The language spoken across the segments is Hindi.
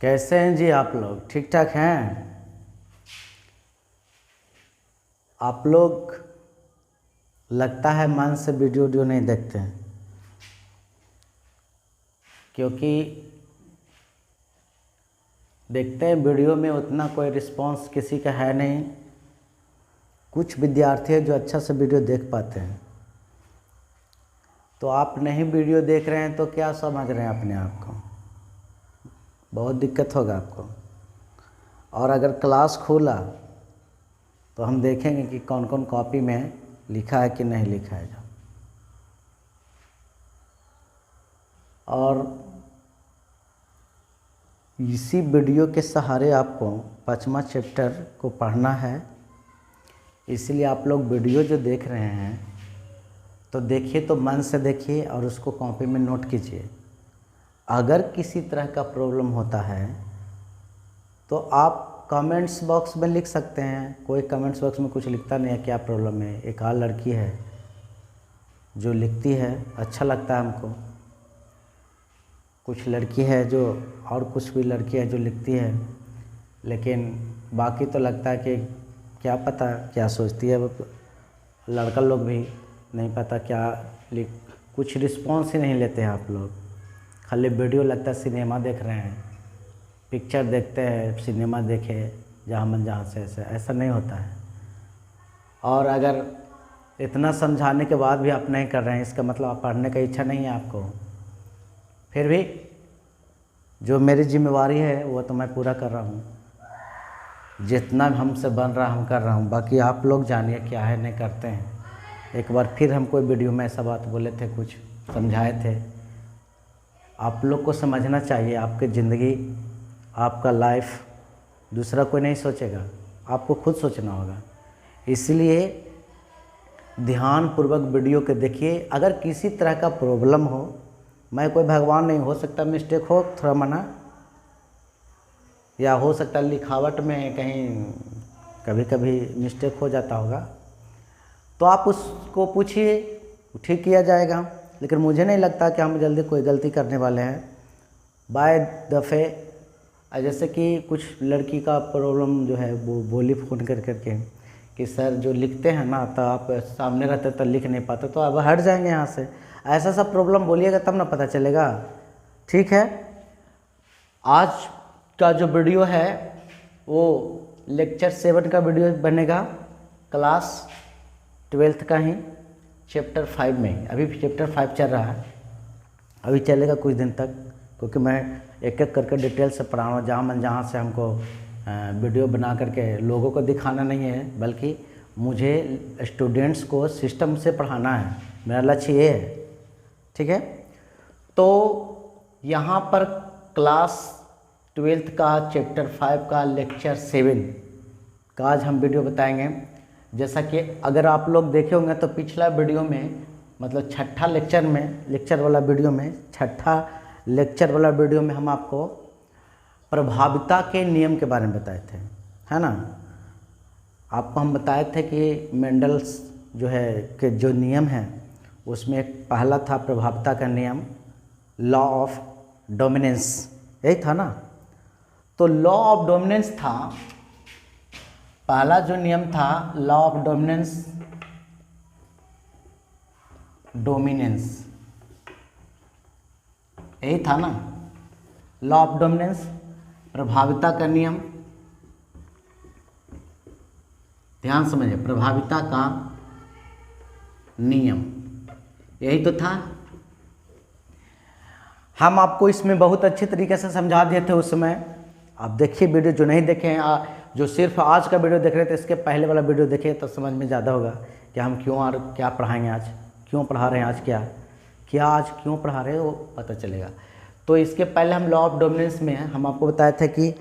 कैसे हैं जी आप लोग? ठीक ठाक हैं? आप लोग लगता है मन से वीडियो नहीं देखते हैं, क्योंकि देखते हैं वीडियो में उतना कोई रिस्पांस किसी का है नहीं। कुछ विद्यार्थी हैं जो अच्छा से वीडियो देख पाते हैं, तो आप नहीं वीडियो देख रहे हैं तो क्या समझ रहे हैं अपने आप को? बहुत दिक्कत होगा आपको। और अगर क्लास खोला तो हम देखेंगे कि कौन कौन कॉपी में लिखा है कि नहीं लिखा है। और इसी वीडियो के सहारे आपको 5वां चैप्टर को पढ़ना है, इसलिए आप लोग वीडियो जो देख रहे हैं तो देखिए तो मन से देखिए और उसको कॉपी में नोट कीजिए। अगर किसी तरह का प्रॉब्लम होता है तो आप कमेंट्स बॉक्स में लिख सकते हैं। कोई कमेंट्स बॉक्स में कुछ लिखता नहीं है क्या प्रॉब्लम है। एक आध लड़की है जो लिखती है, अच्छा लगता है हमको। कुछ लड़की है जो, और कुछ भी लड़की है जो लिखती है, लेकिन बाकी तो लगता है कि क्या पता क्या सोचती है। लड़का लोग भी नहीं पता क्या कुछ रिस्पॉन्स ही नहीं लेते हैं आप लोग। खाली वीडियो लगता है सिनेमा देख रहे हैं, पिक्चर देखते हैं, सिनेमा देखे जहाँ मन जहाँ से, ऐसा नहीं होता है। और अगर इतना समझाने के बाद भी आप नहीं कर रहे हैं, इसका मतलब आप पढ़ने का इच्छा नहीं है आपको। फिर भी जो मेरी जिम्मेवारी है वो तो मैं पूरा कर रहा हूँ, जितना हमसे बन रहा हम कर रहा हूँ। बाकी आप लोग जानिए क्या है नहीं करते हैं। एक बार फिर हम कोई वीडियो में ऐसा बात बोले थे, कुछ समझाए थे। आप लोग को समझना चाहिए, आपकी ज़िंदगी, आपका लाइफ दूसरा कोई नहीं सोचेगा, आपको खुद सोचना होगा। इसलिए ध्यानपूर्वक वीडियो के देखिए। अगर किसी तरह का प्रॉब्लम हो, मैं कोई भगवान नहीं, हो सकता मिस्टेक हो थोड़ा मना, या हो सकता लिखावट में कहीं कभी कभी मिस्टेक हो जाता होगा, तो आप उसको पूछिए, ठीक किया जाएगा। लेकिन मुझे नहीं लगता कि हम जल्दी कोई गलती करने वाले हैं। बाय दफ़े जैसे कि कुछ लड़की का प्रॉब्लम जो है वो बोली फ़ोन कर करके कि सर जो लिखते हैं ना, तो आप सामने रहते तो लिख नहीं पाते, तो अब हट जाएंगे यहाँ से। ऐसा सब प्रॉब्लम बोलिएगा तब ना पता चलेगा। ठीक है, आज का जो वीडियो है वो लेक्चर 7 का वीडियो बनेगा, क्लास 12th का ही, चैप्टर 5 में। अभी भी चैप्टर 5 चल रहा है, अभी चलेगा कुछ दिन तक, क्योंकि मैं एक एक करके डिटेल से पढ़ा रहा हूँ। जहाँ मन जहाँ से हमको वीडियो बना करके लोगों को दिखाना नहीं है, बल्कि मुझे स्टूडेंट्स को सिस्टम से पढ़ाना है, मेरा लक्ष्य ये है। ठीक है, तो यहाँ पर क्लास 12th का चैप्टर 5 का लेक्चर 7 का आज हम वीडियो बताएंगे। जैसा कि अगर आप लोग देखे होंगे तो पिछला वीडियो में, मतलब छठा लेक्चर में, छठा लेक्चर वाला वीडियो में हम आपको प्रभाविता के नियम के बारे में बताए थे, है ना। आपको हम बताए थे कि मेंडल्स जो है के जो नियम हैं उसमें एक पहला था प्रभाविता का नियम, लॉ ऑफ डोमिनेंस, यही था ना। तो लॉ ऑफ डोमिनेंस था, पहला जो नियम था लॉ ऑफ डोमिनेंस, यही था ना, लॉ ऑफ डोमिनेंस, प्रभाविता का नियम। ध्यान समझिए, प्रभाविता का नियम यही तो था। हम आपको इसमें बहुत अच्छे तरीके से समझा दिए थे उस समय। आप देखिए वीडियो, जो नहीं देखे हैं, जो सिर्फ आज का वीडियो देख रहे थे, इसके पहले वाला वीडियो देखिए तो समझ में ज़्यादा होगा कि हम क्यों और क्या पढ़ाएंगे आज, क्यों पढ़ा रहे हैं आज, क्या आज क्यों पढ़ा रहे हैं वो पता चलेगा। तो इसके पहले हम लॉ ऑफ डोमिनेंस में हम आपको बताए थे कि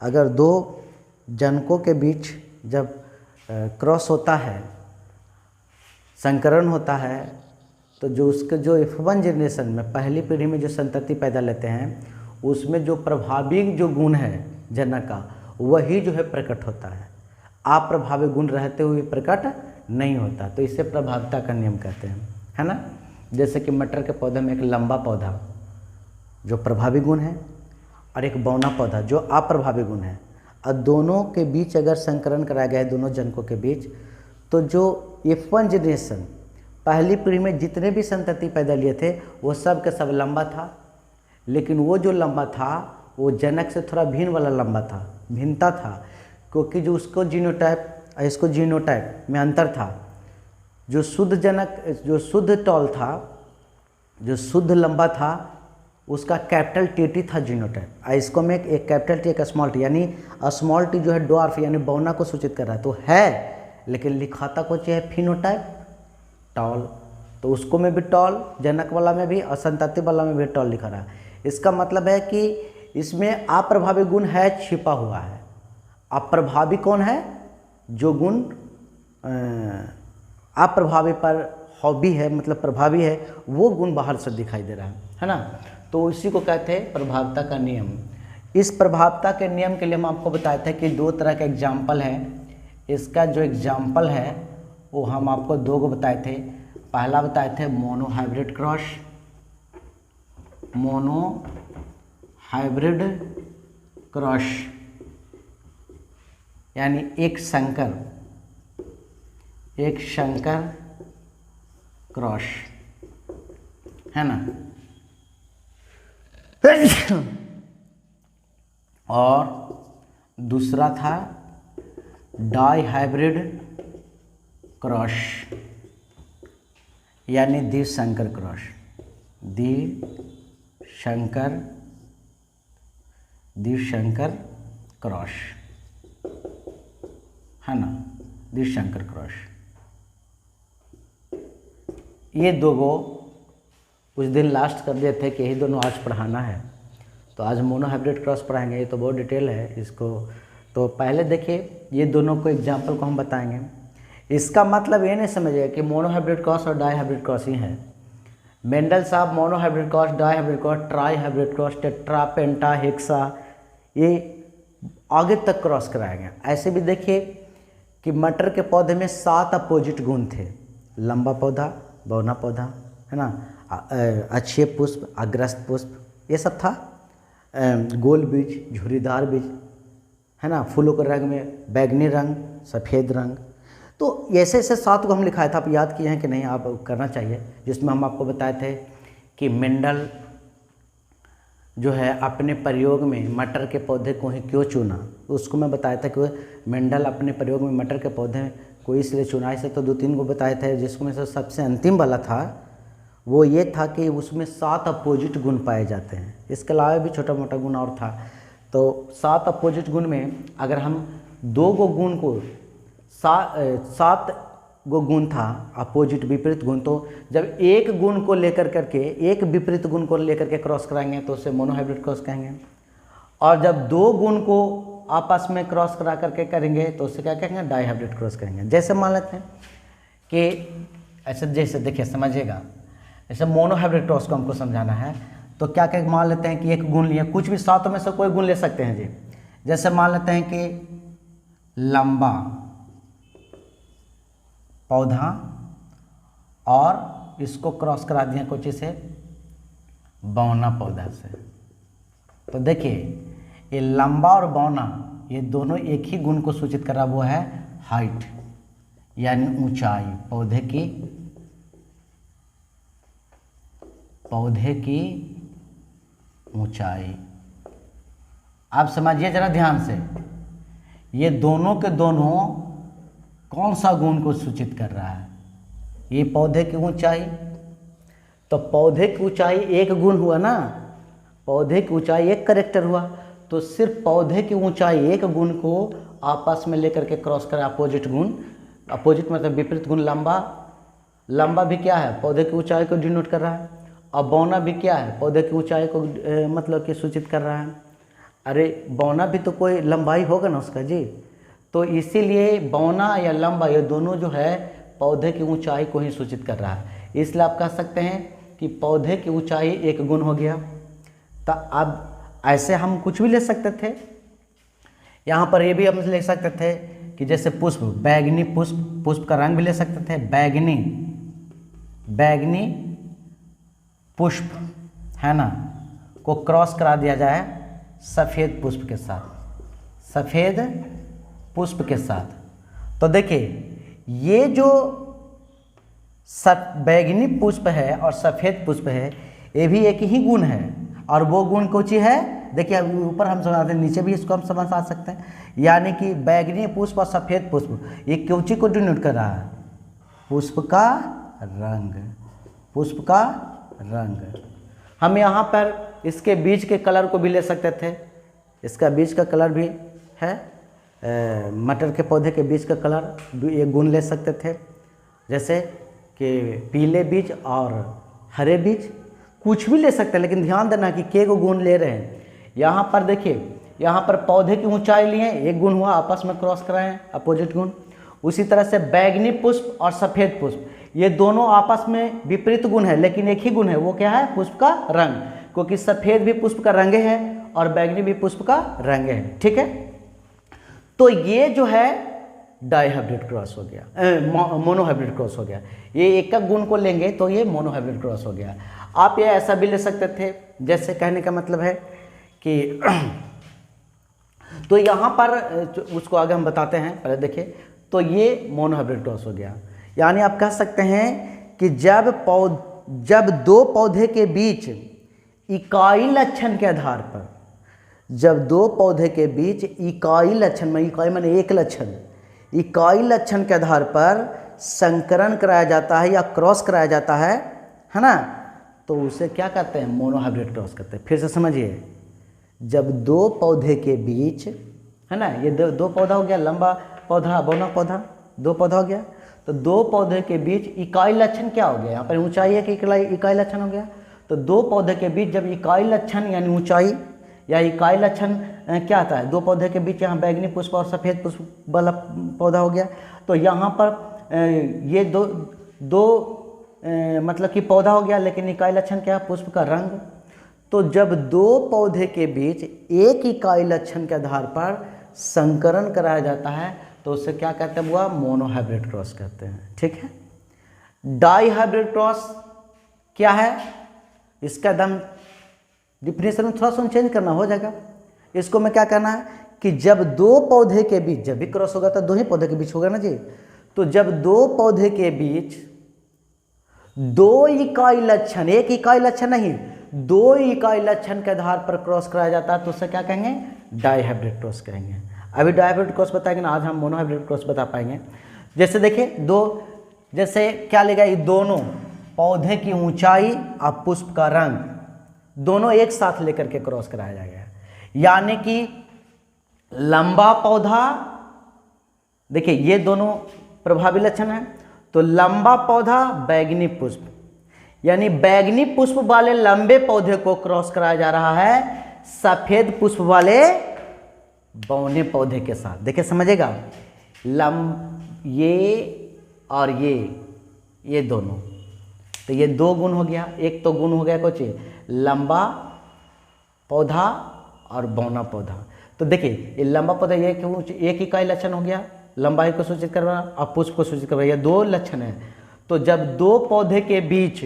अगर दो जनकों के बीच जब क्रॉस होता है, संकरण होता है, तो जो उसके जो F1 जनरेशन में पहली पीढ़ी में जो संतति पैदा लेते हैं, उसमें जो प्रभावी जो गुण है जनक का, वही जो है प्रकट होता है। अप्रभावी गुण रहते हुए प्रकट नहीं होता, तो इसे प्रभाविता का नियम कहते हैं, है ना। जैसे कि मटर के पौधे में एक लंबा पौधा जो प्रभावी गुण है, और एक बौना पौधा जो अप्रभावी गुण है, और दोनों के बीच अगर संकरण कराया गया है, दोनों जनकों के बीच, तो जो F1 जनरेशन पहली पीढ़ी में जितने भी संतति पैदा लिए थे वो सब के सब लंबा था, लेकिन वो जो लंबा था वो जनक से थोड़ा भिन्न वाला लंबा था, भिन्नता था, क्योंकि जो उसको जीनोटाइप और इसको जीनोटाइप में अंतर था। जो शुद्ध जनक, जो शुद्ध टॉल था, जो शुद्ध लंबा था, उसका कैपिटल टी था जीनोटाइप, और इसको में एक कैपिटल टी एक स्मॉल टी, यानी स्मॉल टी जो है ड्वार्फ यानी बौना को सूचित कर रहा है, तो है लेकिन लिखाता को चाहिए फिनोटाइप टॉल, तो उसको में भी टॉल, जनक वाला में भी और संतति वाला में भी टॉल लिखा रहा है। इसका मतलब है कि इसमें अप्रभावी गुण है, छिपा हुआ है। अप्रभावी कौन है? जो गुण अप्रभावी पर हॉबी है, मतलब प्रभावी है, वो गुण बाहर से दिखाई दे रहा है ना। तो इसी को कहते हैं प्रभावता का नियम। इस प्रभावता के नियम के लिए हम आपको बताए थे कि दो तरह के एग्जाम्पल हैं। इसका जो एग्जाम्पल है वो हम आपको दो को बताए थे। पहला बताए थे mono hybrid cross, mono hybrid cross यानी एक संकर क्रॉस, है ना। और दूसरा था डाई हाइब्रिड क्रॉस यानी द्विसंकर क्रॉस, द्विसंकर क्रॉस, है ना, द्विसंकर क्रॉस। ये दो गो उस दिन लास्ट कर दिए थे कि यही दोनों आज पढ़ाना है, तो आज मोनो हाइब्रिड क्रॉस पढ़ाएंगे। ये तो बहुत डिटेल है इसको, तो पहले देखिए ये दोनों को एग्जाम्पल को हम बताएंगे। इसका मतलब ये नहीं समझिए कि मोनो हाइब्रिड क्रॉस और डाई हाइब्रिड क्रॉस ही है। मेंडल साहब mono hybrid cross, di hybrid cross, tri hybrid cross, tetra, penta, hexa, ये आगे तक क्रॉस कराएंगे। ऐसे भी देखिए कि मटर के पौधे में 7 अपोजिट गुण थे, लंबा पौधा, बौना पौधा, है ना, अच्छे पुष्प, अग्रस्त पुष्प, ये सब था, गोल बीज, झुर्रीदार बीज, है ना, फूलों के रंग में बैगनी रंग, सफ़ेद रंग। तो ऐसे ऐसे 7 को हम लिखाया था, आप याद किए हैं कि नहीं, आप करना चाहिए। जिसमें हम आपको बताए थे कि मेंडल जो है अपने प्रयोग में मटर के पौधे को ही क्यों चुना, तो उसको मैं बताया था कि मेंडल अपने प्रयोग में मटर के पौधे को इसलिए चुना। इसे तो 2-3 को बताए थे, जिसमें से सबसे अंतिम वाला था वो ये था कि उसमें 7 अपोजिट गुण पाए जाते हैं। इसके अलावा भी छोटा मोटा गुण और था। तो 7 अपोजिट गुण में अगर हम 2 गो गुण को 7 गो गुण था अपोजिट विपरीत गुण, तो जब एक गुण को लेकर करके, एक विपरीत गुण को लेकर के क्रॉस कराएंगे तो उसे मोनो हाइब्रिड क्रॉस कहेंगे। और जब 2 गुण को आपस में क्रॉस करा करके करेंगे तो उसे क्या कहेंगे, डाई हाइब्रिड क्रॉस कहेंगे। जैसे मान लेते हैं कि ऐसे, जैसे देखिए समझिएगा, जैसे मोनो हाइब्रिड क्रॉस को हमको समझाना है तो क्या क्या मान लेते हैं कि एक गुण लिया, कुछ भी 7 में से कोई गुण ले सकते हैं जी। जैसे मान लेते हैं कि लंबा पौधा और इसको क्रॉस करा दिया कुछ से बौना पौधा से, तो देखिए ये लंबा और बौना ये दोनों एक ही गुण को सूचित कर रहा, वो है हाइट यानी ऊंचाई, पौधे की ऊंचाई। आप समझिए जरा ध्यान से, ये दोनों के दोनों कौन सा गुण को सूचित कर रहा है, ये पौधे की ऊंचाई, तो पौधे की ऊंचाई एक गुण हुआ ना, पौधे की ऊंचाई एक कैरेक्टर हुआ, तो सिर्फ पौधे की ऊंचाई एक गुण को आपस में लेकर के क्रॉस कर अपोजिट गुण, अपोजिट मतलब विपरीत गुण लंबा भी क्या है, पौधे की ऊंचाई को डिनोट कर रहा है, और बौना भी क्या है, पौधे की ऊंचाई को मतलब कि सूचित कर रहा है। अरे बौना भी तो कोई लंबाई होगा ना उसका जी, तो इसीलिए बौना या लंबा ये दोनों जो है पौधे की ऊंचाई को ही सूचित कर रहा है। इसलिए आप कह सकते हैं कि पौधे की ऊंचाई एक गुण हो गया। तो अब ऐसे हम कुछ भी ले सकते थे, यहाँ पर ये भी हम ले सकते थे कि जैसे पुष्प, बैगनी पुष्प का रंग भी ले सकते थे, बैगनी पुष्प, है ना, को क्रॉस करा दिया जाए सफ़ेद पुष्प के साथ, सफ़ेद पुष्प के साथ। तो देखिए ये जो बैगनी पुष्प है और सफ़ेद पुष्प है, ये भी एक ही गुण है, और वो गुण कौन सी है? देखिए ऊपर हम समझाते हैं, नीचे भी इसको हम समझ आ सकते हैं। यानी कि बैगनी पुष्प और सफ़ेद पुष्प ये कौन सी को डिनोट कर रहा है? पुष्प का रंग, पुष्प का रंग। हम यहाँ पर इसके बीज के कलर को भी ले सकते थे, इसका बीज का कलर भी है, मटर के पौधे के बीज का कलर भी एक गुण ले सकते थे, जैसे कि पीले बीज और हरे बीज, कुछ भी ले सकते हैं, लेकिन ध्यान देना कि के को गुण ले रहे हैं। यहाँ पर देखिए, यहाँ पर पौधे की ऊंचाई लिए, एक गुण हुआ, आपस में क्रॉस कराए हैं, अपोजिट गुण। उसी तरह से बैगनी पुष्प और सफ़ेद पुष्प, ये दोनों आपस में विपरीत गुण है, लेकिन एक ही गुण है, वो क्या है? पुष्प का रंग, क्योंकि सफ़ेद भी पुष्प का रंग है और बैगनी भी पुष्प का रंग है। ठीक है, तो ये जो है डाइहाइब्रिड क्रॉस हो गया, मोनोहाइब्रिड क्रॉस हो गया। ये एक गुण को लेंगे तो ये मोनोहाइब्रिड क्रॉस हो गया। आप ये ऐसा भी ले सकते थे, जैसे कहने का मतलब है कि तो यहाँ पर उसको आगे हम बताते हैं, पहले देखिए। तो ये मोनोहाइब्रिड क्रॉस हो गया, यानी आप कह सकते हैं कि जब दो पौधे के बीच इकाई लक्षण के आधार पर, जब दो पौधे के बीच इकाई लक्षण में, इकाई माने एक लक्षण, इकाई लक्षण के आधार पर संकरण कराया जाता है या क्रॉस कराया जाता है ना, तो उसे क्या कहते हैं? मोनोहाइब्रिड क्रॉस कहते हैं। फिर से समझिए, जब दो पौधे के बीच, है ना, ये दो पौधा हो गया, लंबा पौधा, बौना पौधा, दो पौधा हो गया, तो दो पौधे के बीच इकाई लक्षण क्या हो गया? यहाँ पर ऊंचाई है कि इकाई लक्षण हो गया। तो दो पौधे के बीच जब इकाई लक्षण यानी ऊंचाई या इकाई लक्षण क्या आता है? दो पौधे के बीच, यहाँ बैगनी पुष्प और सफ़ेद पुष्प वाला पौधा हो गया, तो यहाँ पर ये दो मतलब कि पौधा हो गया, लेकिन इकाई लक्षण क्या है? पुष्प का रंग। तो जब दो पौधे के बीच एक इकाई लक्षण के आधार पर संकरण कराया जाता है तो उसे क्या कहते हैं? वो मोनोहाइब्रिड क्रॉस कहते हैं। ठीक है, डाइहाइब्रिड क्रॉस क्या है? इसका एकदम डिफिनेशन में थोड़ा सा चेंज करना हो जाएगा। इसको मैं क्या कहना है कि जब दो पौधे के बीच, जब भी क्रॉस होगा तो दो ही पौधे के बीच होगा ना जी, तो जब दो पौधे के बीच दो इकाई लक्षण, एक इकाई लक्षण नहीं, दो इकाई लक्षण के आधार पर क्रॉस कराया जाता है तो उसे क्या कहेंगे? डाइहाइब्रिड क्रॉस कहेंगे। अभी डाइहाइब्रिड क्रॉस बताएंगे ना, आज हम मोनोहाइब्रिड क्रॉस बता पाएंगे। जैसे देखिए, दो, जैसे क्या लेगा, ये दोनों पौधे की ऊंचाई और पुष्प का रंग दोनों एक साथ लेकर के क्रॉस कराया जाएगा। यानी कि लंबा पौधा, देखिए ये दोनों प्रभावी लक्षण है, तो लंबा पौधा बैगनी पुष्प, यानी बैगनी पुष्प वाले लंबे पौधे को क्रॉस कराया जा रहा है सफेद पुष्प वाले बौने पौधे के साथ। देखिए समझेगा, ये और ये दोनों, तो ये दो गुण हो गया। एक तो गुण हो गया कुछ लंबा पौधा और बौना पौधा। तो देखिए ये लंबा पौधा, ये क्यों एक इकाई लक्षण हो गया, लंबाई को सूचित कर रहा और पुष्प को सूचित कर रहा, ये दो लक्षण है। तो जब दो पौधे के बीच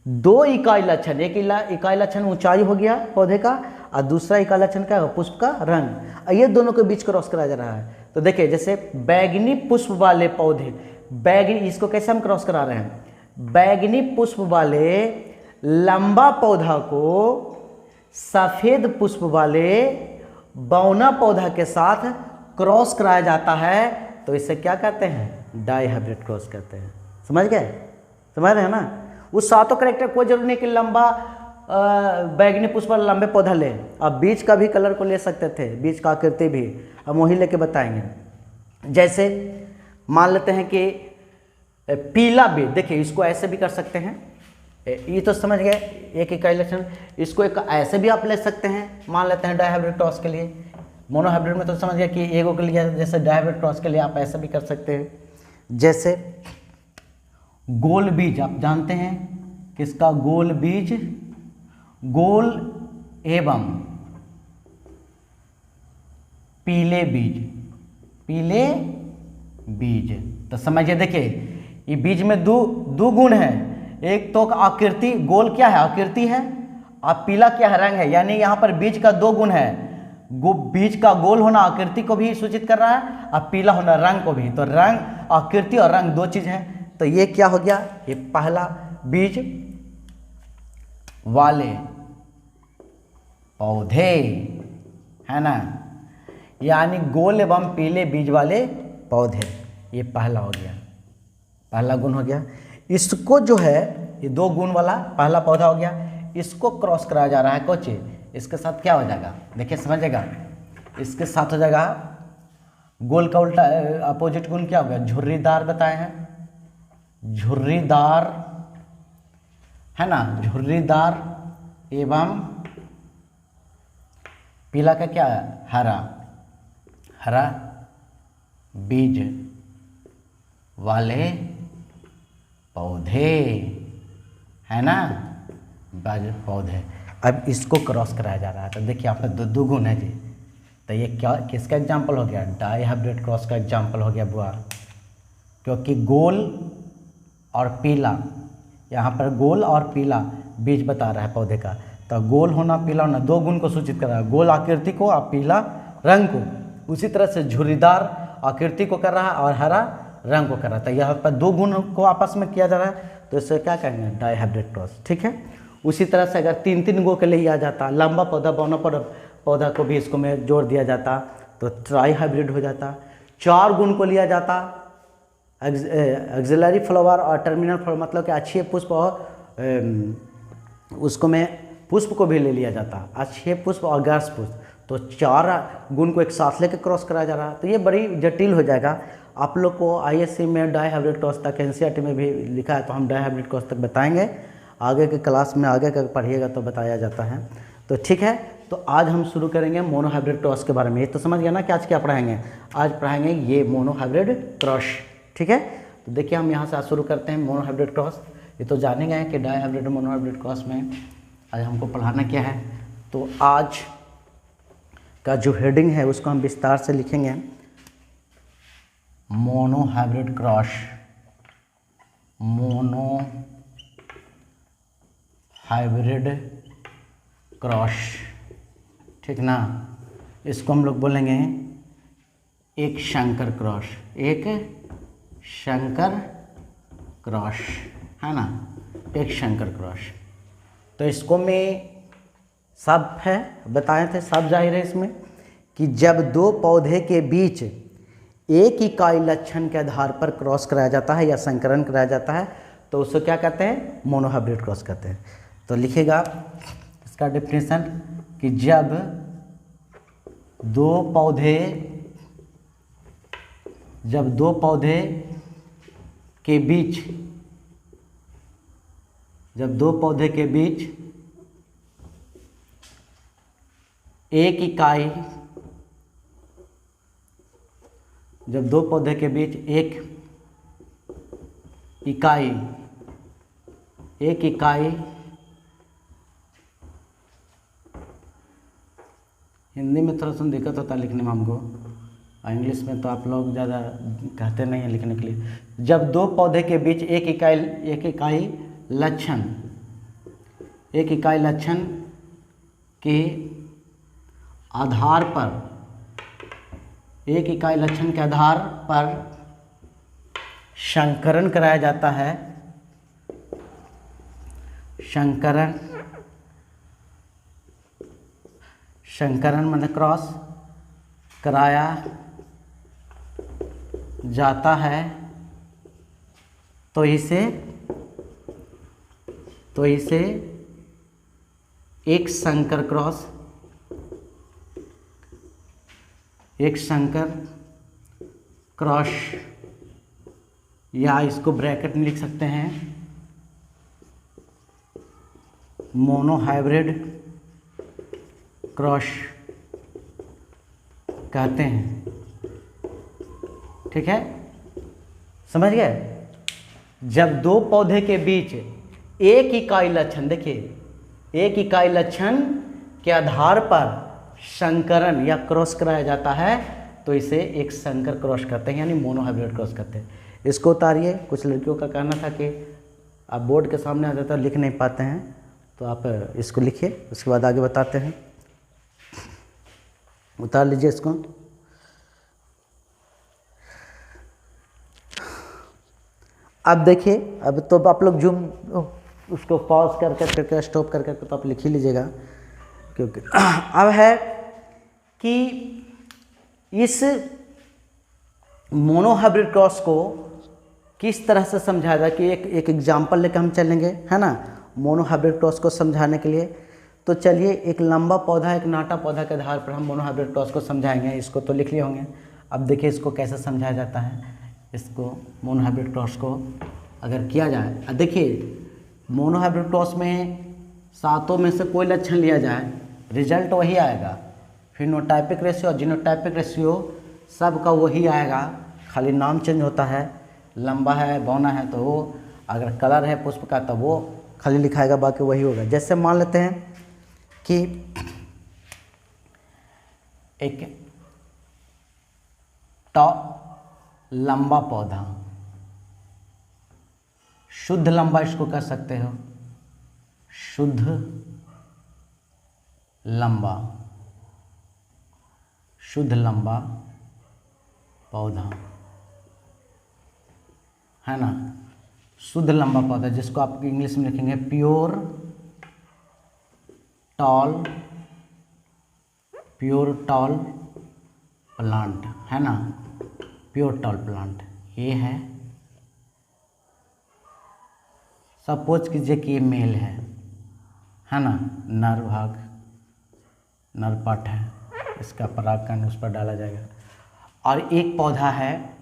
दो इकाई लक्षण, एक इकाई लक्षण ऊंचाई हो गया पौधे का और दूसरा इकाई लक्षण क्या है, पुष्प का रंग, ये दोनों के बीच क्रॉस कराया जा रहा है। तो देखिए जैसे बैगनी पुष्प वाले पौधे, बैगनी, इसको कैसे हम क्रॉस करा रहे हैं, बैगनी पुष्प वाले लंबा पौधा को सफेद पुष्प वाले बौना पौधा के साथ क्रॉस कराया जाता है, तो इसे क्या कहते हैं, डाइहाइब्रिड क्रॉस कहते हैं। समझ गए, समझ रहे हैं ना। उस सातों कैरेक्टर कोई जरूरी नहीं कि लंबा बैगनी पुष्प वाला लंबे पौधा ले, आप बीज का भी कलर को ले सकते थे, बीज का आकृति भी हम वही लेके बताएंगे। जैसे मान लेते हैं कि पीला बीज, देखिए इसको ऐसे भी कर सकते हैं, ये तो समझ गए एक इकाई लक्षण, इसको एक ऐसे भी आप ले सकते हैं, मान लेते हैं डाइहाइब्रिड क्रॉस के लिए। मोनोहाइब्रिड में तो समझ गया कि एगो के लिए, जैसे डाइहाइब्रिड क्रॉस के लिए आप ऐसा भी कर सकते हैं। जैसे गोल बीज, आप जानते हैं किसका, गोल बीज, गोल एवं पीले बीज, पीले बीज। तो समझिए, देखिए ये बीज में दो गुण है, एक तो आकृति, गोल क्या है, आकृति है, और पीला क्या रंग है, यानी यहाँ पर बीज का दो गुण है, बीज का गोल होना आकृति को भी सूचित कर रहा है और पीला होना रंग को भी। तो रंग, आकृति और रंग दो चीज है। तो ये क्या हो गया, ये पहला बीज वाले पौधे है ना, यानी गोल एवं पीले बीज वाले पौधे, ये पहला हो गया, पहला गुण हो गया। इसको जो है ये दो गुण वाला पहला पौधा हो गया, इसको क्रॉस कराया जा रहा है कोची, इसके साथ क्या हो जाएगा, देखिए समझिएगा, इसके साथ हो जाएगा गोल का उल्टा अपोजिट गुण क्या हो गया, झुर्रीदार बताए हैं, झुर्रीदार है ना, झुर्रीदार एवं पीला का क्या है, हरा, हरा बीज वाले पौधे है ना, पौधे। अब इसको क्रॉस कराया जा रहा है, तो देखिए यहाँ पे दो गुण है जी। तो ये क्या, किसका एग्जाम्पल हो गया, डाइहाइब्रिड क्रॉस का एग्जाम्पल हो गया बुआ, क्योंकि गोल और पीला, यहाँ पर गोल और पीला बीज बता रहा है पौधे का। तो गोल होना पीला होना दो गुण को सूचित कर रहा है, गोल आकृति को और पीला रंग को। उसी तरह से झुर्रीदार आकृति को कर रहा है और हरा रंग को कर रहा है। तो यहाँ पर दो गुण को आपस में किया जा रहा है, तो इससे क्या कहेंगे, डाइहाइब्रिड क्रॉस, ठीक है। उसी तरह से अगर तीन तीन गो के लिए लिया जाता, लंबा पौधा बौना पौधा को भी इसको में जोड़ दिया जाता तो ट्राइहाइब्रिड हो जाता। चार गुण को लिया जाता, एक्सिलरी फ्लावर और टर्मिनल फ्लावर, मतलब कि अच्छे पुष्प और उसको में पुष्प को भी ले लिया जाता, अच्छे पुष्प और गर्स पुष्प। तो चार गुण को एक साथ लेकर क्रॉस कराया जा रहा है, तो ये बड़ी जटिल हो जाएगा। आप लोग को आईएससी में डाइहाइब्रिड क्रॉस तक, एनसीईआरटी में भी लिखा है, तो हम डाइहाइब्रिड क्रॉस तक बताएंगे, आगे के क्लास में आगे का पढ़िएगा तो बताया जाता है। तो ठीक है, तो आज हम शुरू करेंगे मोनोहाइब्रिड क्रॉस के बारे में। ये तो समझ गया ना कि आज क्या पढ़ाएंगे, आज पढ़ाएंगे ये मोनोहाइब्रिड क्रॉस, ठीक है। तो देखिए हम यहाँ से आज शुरू करते हैं मोनोहाइब्रिड क्रॉस। ये तो जानेंगे कि डाइहाइब्रिड और मोनोहाइब्रिड क्रॉस में आज हमको पढ़ाना क्या है। तो आज का जो हेडिंग है उसको हम विस्तार से लिखेंगे, मोनोहाइब्रिड क्रॉस, मोनोहाइब्रिड क्रॉस, ठीक ना। इसको हम लोग बोलेंगे एक शंकर क्रॉस, एक शंकर क्रॉस है ना, एक शंकर क्रॉस। तो इसको में सब है, बताए थे सब जाहिर है इसमें कि जब दो पौधे के बीच एक इकाई लक्षण के आधार पर क्रॉस कराया जाता है या संकरण कराया जाता है तो उसको क्या कहते हैं, मोनोहाइब्रिड क्रॉस कहते हैं। तो लिखेगा इसका डेफिनेशन कि जब दो पौधे के बीच एक इकाई, जब दो पौधे के बीच एक इकाई हिंदी में थोड़ा सा दिक्कत होता है लिखने में हमको, इंग्लिश में तो आप लोग ज़्यादा कहते नहीं हैं लिखने के लिए। जब दो पौधे के बीच एक इकाई लक्षण के आधार पर संकरण कराया जाता है, संकरण मतलब क्रॉस कराया जाता है, तो इसे एक संकर क्रॉस या इसको ब्रैकेट में लिख सकते हैं मोनोहाइब्रिड क्रॉस कहते हैं, ठीक है, समझ गए। जब दो पौधे के बीच एक इकाई लक्षण, देखिए एक इकाई लक्षण के आधार पर संकरण या क्रॉस कराया जाता है तो इसे एक संकर क्रॉस कहते हैं, यानी मोनोहाइब्रिड क्रॉस कहते हैं। इसको उतारिए, कुछ लड़कियों का कहना था कि आप बोर्ड के सामने आ जाता लिख नहीं पाते हैं, तो आप इसको लिखिए, उसके बाद आगे बताते हैं। उतार लीजिए इसको। अब देखिए, अब तो आप लोग जूम उसको पॉज कर करके स्टॉप कर करके तो आप लिख ही लीजिएगा, क्योंकि अब है कि इस मोनोहाइब्रिड क्रॉस को किस तरह से समझाया जाए, कि एक एग्जाम्पल लेकर हम चलेंगे, है ना, मोनोहाइब्रिड क्रॉस को समझाने के लिए। तो चलिए, एक लंबा पौधा एक नाटा पौधा के आधार पर हम मोनोहाइब्रिड क्रॉस को समझाएंगे। इसको तो लिख लिए होंगे। अब देखिए इसको कैसे समझाया जाता है। इसको मोनोहाइब्रिड क्रॉस को अगर किया जाए, देखिए मोनोहाइब्रिड क्रॉस में सातों में से कोई लक्षण लिया जाए, रिजल्ट वही आएगा। फिनोटाइपिक रेशियो और जीनोटाइपिक रेशियो सबका वही आएगा, खाली नाम चेंज होता है। लंबा है, बौना है तो वो, अगर कलर है पुष्प का तो वो खाली लिखाएगा, बाकी वही होगा। जैसे मान लेते हैं कि एक लंबा पौधा, शुद्ध लंबा इसको कह सकते हो, शुद्ध लंबा, शुद्ध लंबा पौधा, है ना, शुद्ध लंबा पौधा, जिसको आप इंग्लिश में लिखेंगे प्योर टॉल प्लांट, है ना, प्योर टॉल प्लांट। ये है, सपोज कीजिए कि ये मेल है ना, नर भाग, नर पार्ट है, इसका परागकण उस पर डाला जाएगा। और एक पौधा है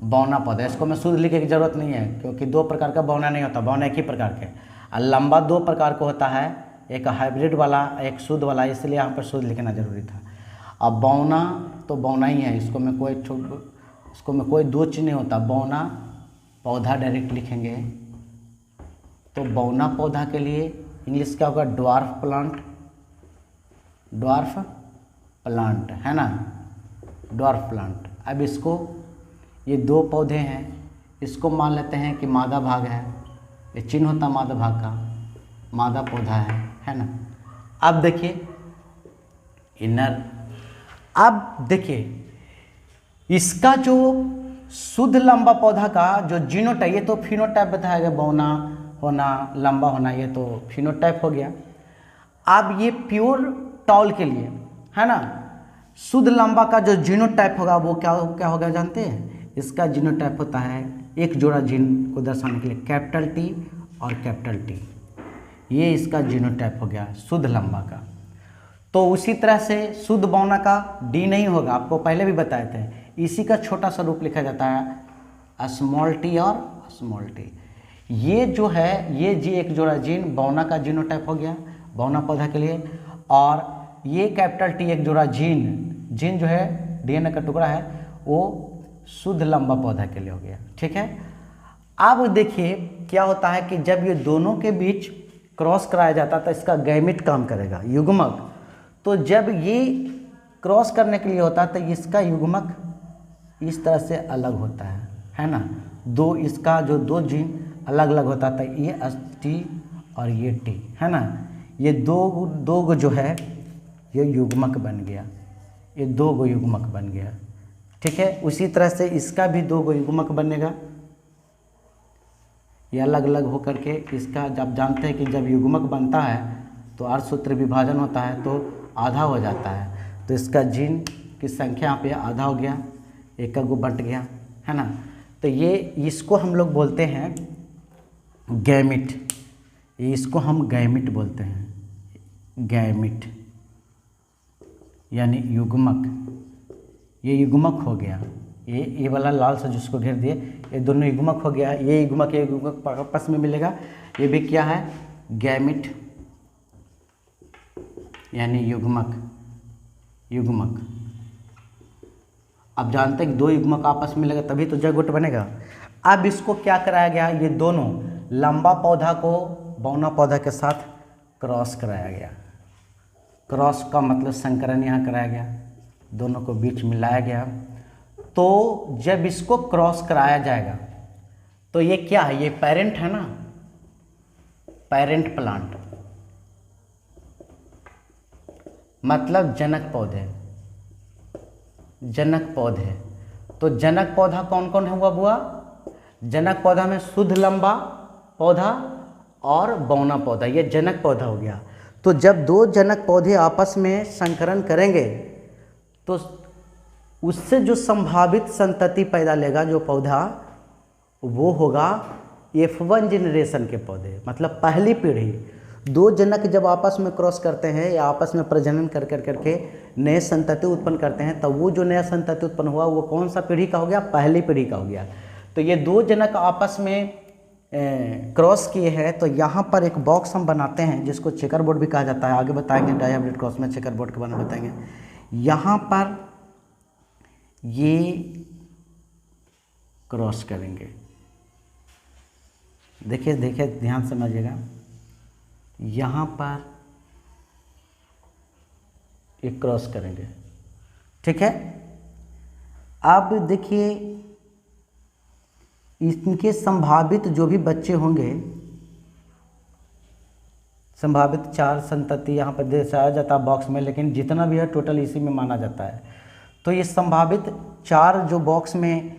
बौना पौधा, इसको मैं शुद्ध लिखने की जरूरत नहीं है, क्योंकि दो प्रकार का बौना नहीं होता, बौना एक ही प्रकार के। और लंबा दो प्रकार का होता है, एक हाइब्रिड वाला, एक शुद्ध वाला, इसलिए यहाँ पर शुद्ध लिखना जरूरी था। अब बौना तो बौना ही है, इसको में कोई दो चीज़ नहीं होता। बौना पौधा डायरेक्ट लिखेंगे तो बौना पौधा के लिए इंग्लिश क्या होगा, ड्वार्फ प्लांट, है ना, ड्वार्फ प्लांट। अब इसको, ये दो पौधे हैं, इसको मान लेते हैं कि मादा भाग है, ये चिन्ह होता मादा भाग का, मादा पौधा है ना। अब देखिए इनर, अब देखिए इसका जो शुद्ध लंबा पौधा का जो जीनोटाइप, ये तो फिनोटाइप बताया, बौना होना, लंबा होना, ये तो फिनोटाइप हो गया। अब ये प्योर टॉल के लिए, है ना, शुद्ध लंबा का जो जीनोटाइप होगा वो क्या होगा जानते हैं? इसका जीनोटाइप होता है एक जोड़ा जीन को दर्शाने के लिए कैपिटल टी और कैपिटल टी, ये इसका जीनोटाइप हो गया शुद्ध लंबा का। तो उसी तरह से शुद्ध बौना का डी नहीं होगा, आपको पहले भी बताए थे, इसी का छोटा सा रूप लिखा जाता है स्मॉल टी और स्मॉल टी। ये जो है, ये जी एक जोड़ा जीन बौना का जीनोटाइप हो गया बौना पौधा के लिए, और ये कैपिटल टी एक जोड़ा जीन जो है डीएनए का टुकड़ा है, वो शुद्ध लंबा पौधा के लिए हो गया। ठीक है, अब देखिए क्या होता है कि जब ये दोनों के बीच क्रॉस कराया जाता है तो इसका गैमेट काम करेगा, युग्मक। तो जब ये क्रॉस करने के लिए होता है तो इसका युग्मक इस तरह से अलग होता है ना, दो, इसका जो दो जीन अलग अलग होता था, ये टी और ये टी, है ना, ये दो जो है ये युग्मक बन गया, ये दो गो युग्मक बन गया। ठीक है, उसी तरह से इसका भी दो गो युग्मक बनेगा, ये अलग अलग होकर के इसका, जब जानते हैं कि जब युग्मक बनता है तो अर्धसूत्र विभाजन होता है तो आधा हो जाता है, तो इसका जीन की संख्या यहाँ पे आधा हो गया, एक गो बंट गया, है ना। तो ये इसको हम लोग बोलते हैं गैमिट, इसको हम गैमिट बोलते हैं, गैमिट यानी युग्मक। ये युग्मक हो गया, ये वाला लाल सा जिसको घेर दिए, ये दोनों युग्मक हो गया। ये युग्मक आपस में मिलेगा, ये भी क्या है, गैमिट यानी युग्मक। अब जानते हैं कि दो युग्मक आपस में मिलेगा तभी तो जैगोट बनेगा। अब इसको क्या कराया गया, ये दोनों लंबा पौधा को बौना पौधा के साथ क्रॉस कराया गया। क्रॉस का मतलब संकरण यहाँ कराया गया, दोनों को बीच मिलाया गया। तो जब इसको क्रॉस कराया जाएगा तो ये क्या है, ये पेरेंट है ना, पेरेंट प्लांट मतलब जनक पौधे, जनक पौधे। तो जनक पौधा कौन कौन है हुआ बुआ? जनक पौधा में शुद्ध लंबा पौधा और बौना पौधा, ये जनक पौधा हो गया। तो जब दो जनक पौधे आपस में संकरण करेंगे तो उससे जो संभावित संतति पैदा लेगा जो पौधा, वो होगा F1 जनरेशन के पौधे, मतलब पहली पीढ़ी। दो जनक जब आपस में क्रॉस करते हैं या आपस में प्रजनन कर करके नए संतति उत्पन्न करते हैं, तब वो जो नया संतति उत्पन्न हुआ वो कौन सा पीढ़ी का हो गया? पहली पीढ़ी का हो गया। तो ये दो जनक आपस में क्रॉस किए हैं, तो यहाँ पर एक बॉक्स हम बनाते हैं जिसको चेकर बोर्ड भी कहा जाता है। आगे बताएंगे डायहाइब्रिड क्रॉस में चेकर बोर्ड के बारे में बताएंगे। यहाँ पर ये क्रॉस करेंगे, देखिए देखिए ध्यान समझिएगा, यहाँ पर ये क्रॉस करेंगे, ठीक है। अब देखिए इनके संभावित जो भी बच्चे होंगे, संभावित 4 संतति यहाँ पर दर्शाया जाता है बॉक्स में, लेकिन जितना भी है टोटल इसी में माना जाता है। तो ये संभावित 4 जो बॉक्स में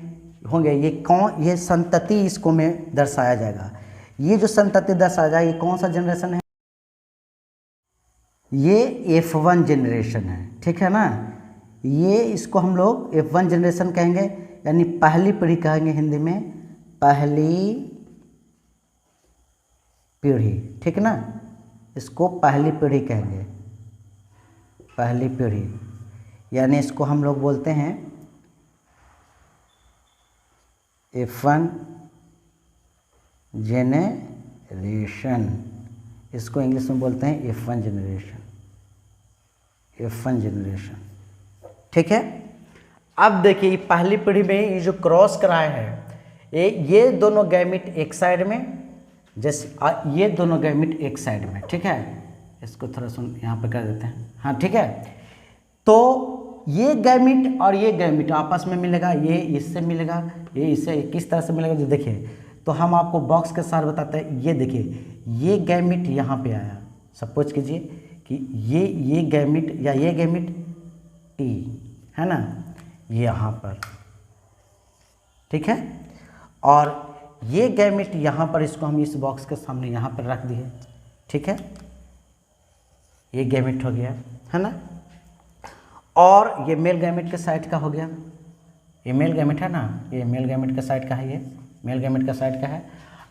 होंगे, ये संतति इसको में दर्शाया जाएगा। ये जो संतति दर्शाया जाएगा ये कौन सा जनरेशन है? ये F1 जनरेशन है, ठीक है ना। ये इसको हम लोग F1 जनरेशन कहेंगे, यानी पहली पीढ़ी कहेंगे हिंदी में, पहली पीढ़ी, ठीक ना। इसको पहली पीढ़ी कहेंगे, पहली पीढ़ी, यानी इसको हम लोग बोलते हैं F1 जेनरेशन। इसको इंग्लिश में बोलते हैं F1 जनरेशन, F1 जनरेशन, ठीक है। अब देखिए पहली पीढ़ी में ये जो क्रॉस कराए हैं, ये दोनों गैमिट एक साइड में, जैसे ये दोनों गैमिट एक साइड में, ठीक है। इसको थोड़ा सुन यहाँ पे कर देते हैं, हाँ ठीक है। तो ये गैमिट और ये गैमिट आपस में मिलेगा, ये इससे मिलेगा, ये इससे किस तरह से मिलेगा जो देखिए। तो हम आपको बॉक्स के साथ बताते हैं। ये देखिए ये गैमिट यहाँ पे आया, सपोज कीजिए कि ये गैमिट या ये गैमिट T है ना, ये यहाँ पर, ठीक है। और ये गैमिट यहाँ पर, इसको हम इस बॉक्स के सामने यहाँ पर रख दिए, ठीक है। ये गैमिट हो गया, है ना। और ये मेल गैमिट के साइड का हो गया, ये मेल गैमिट है ना, ये मेल गैमिट का साइड का है, ये मेल गैमिट का साइड का है,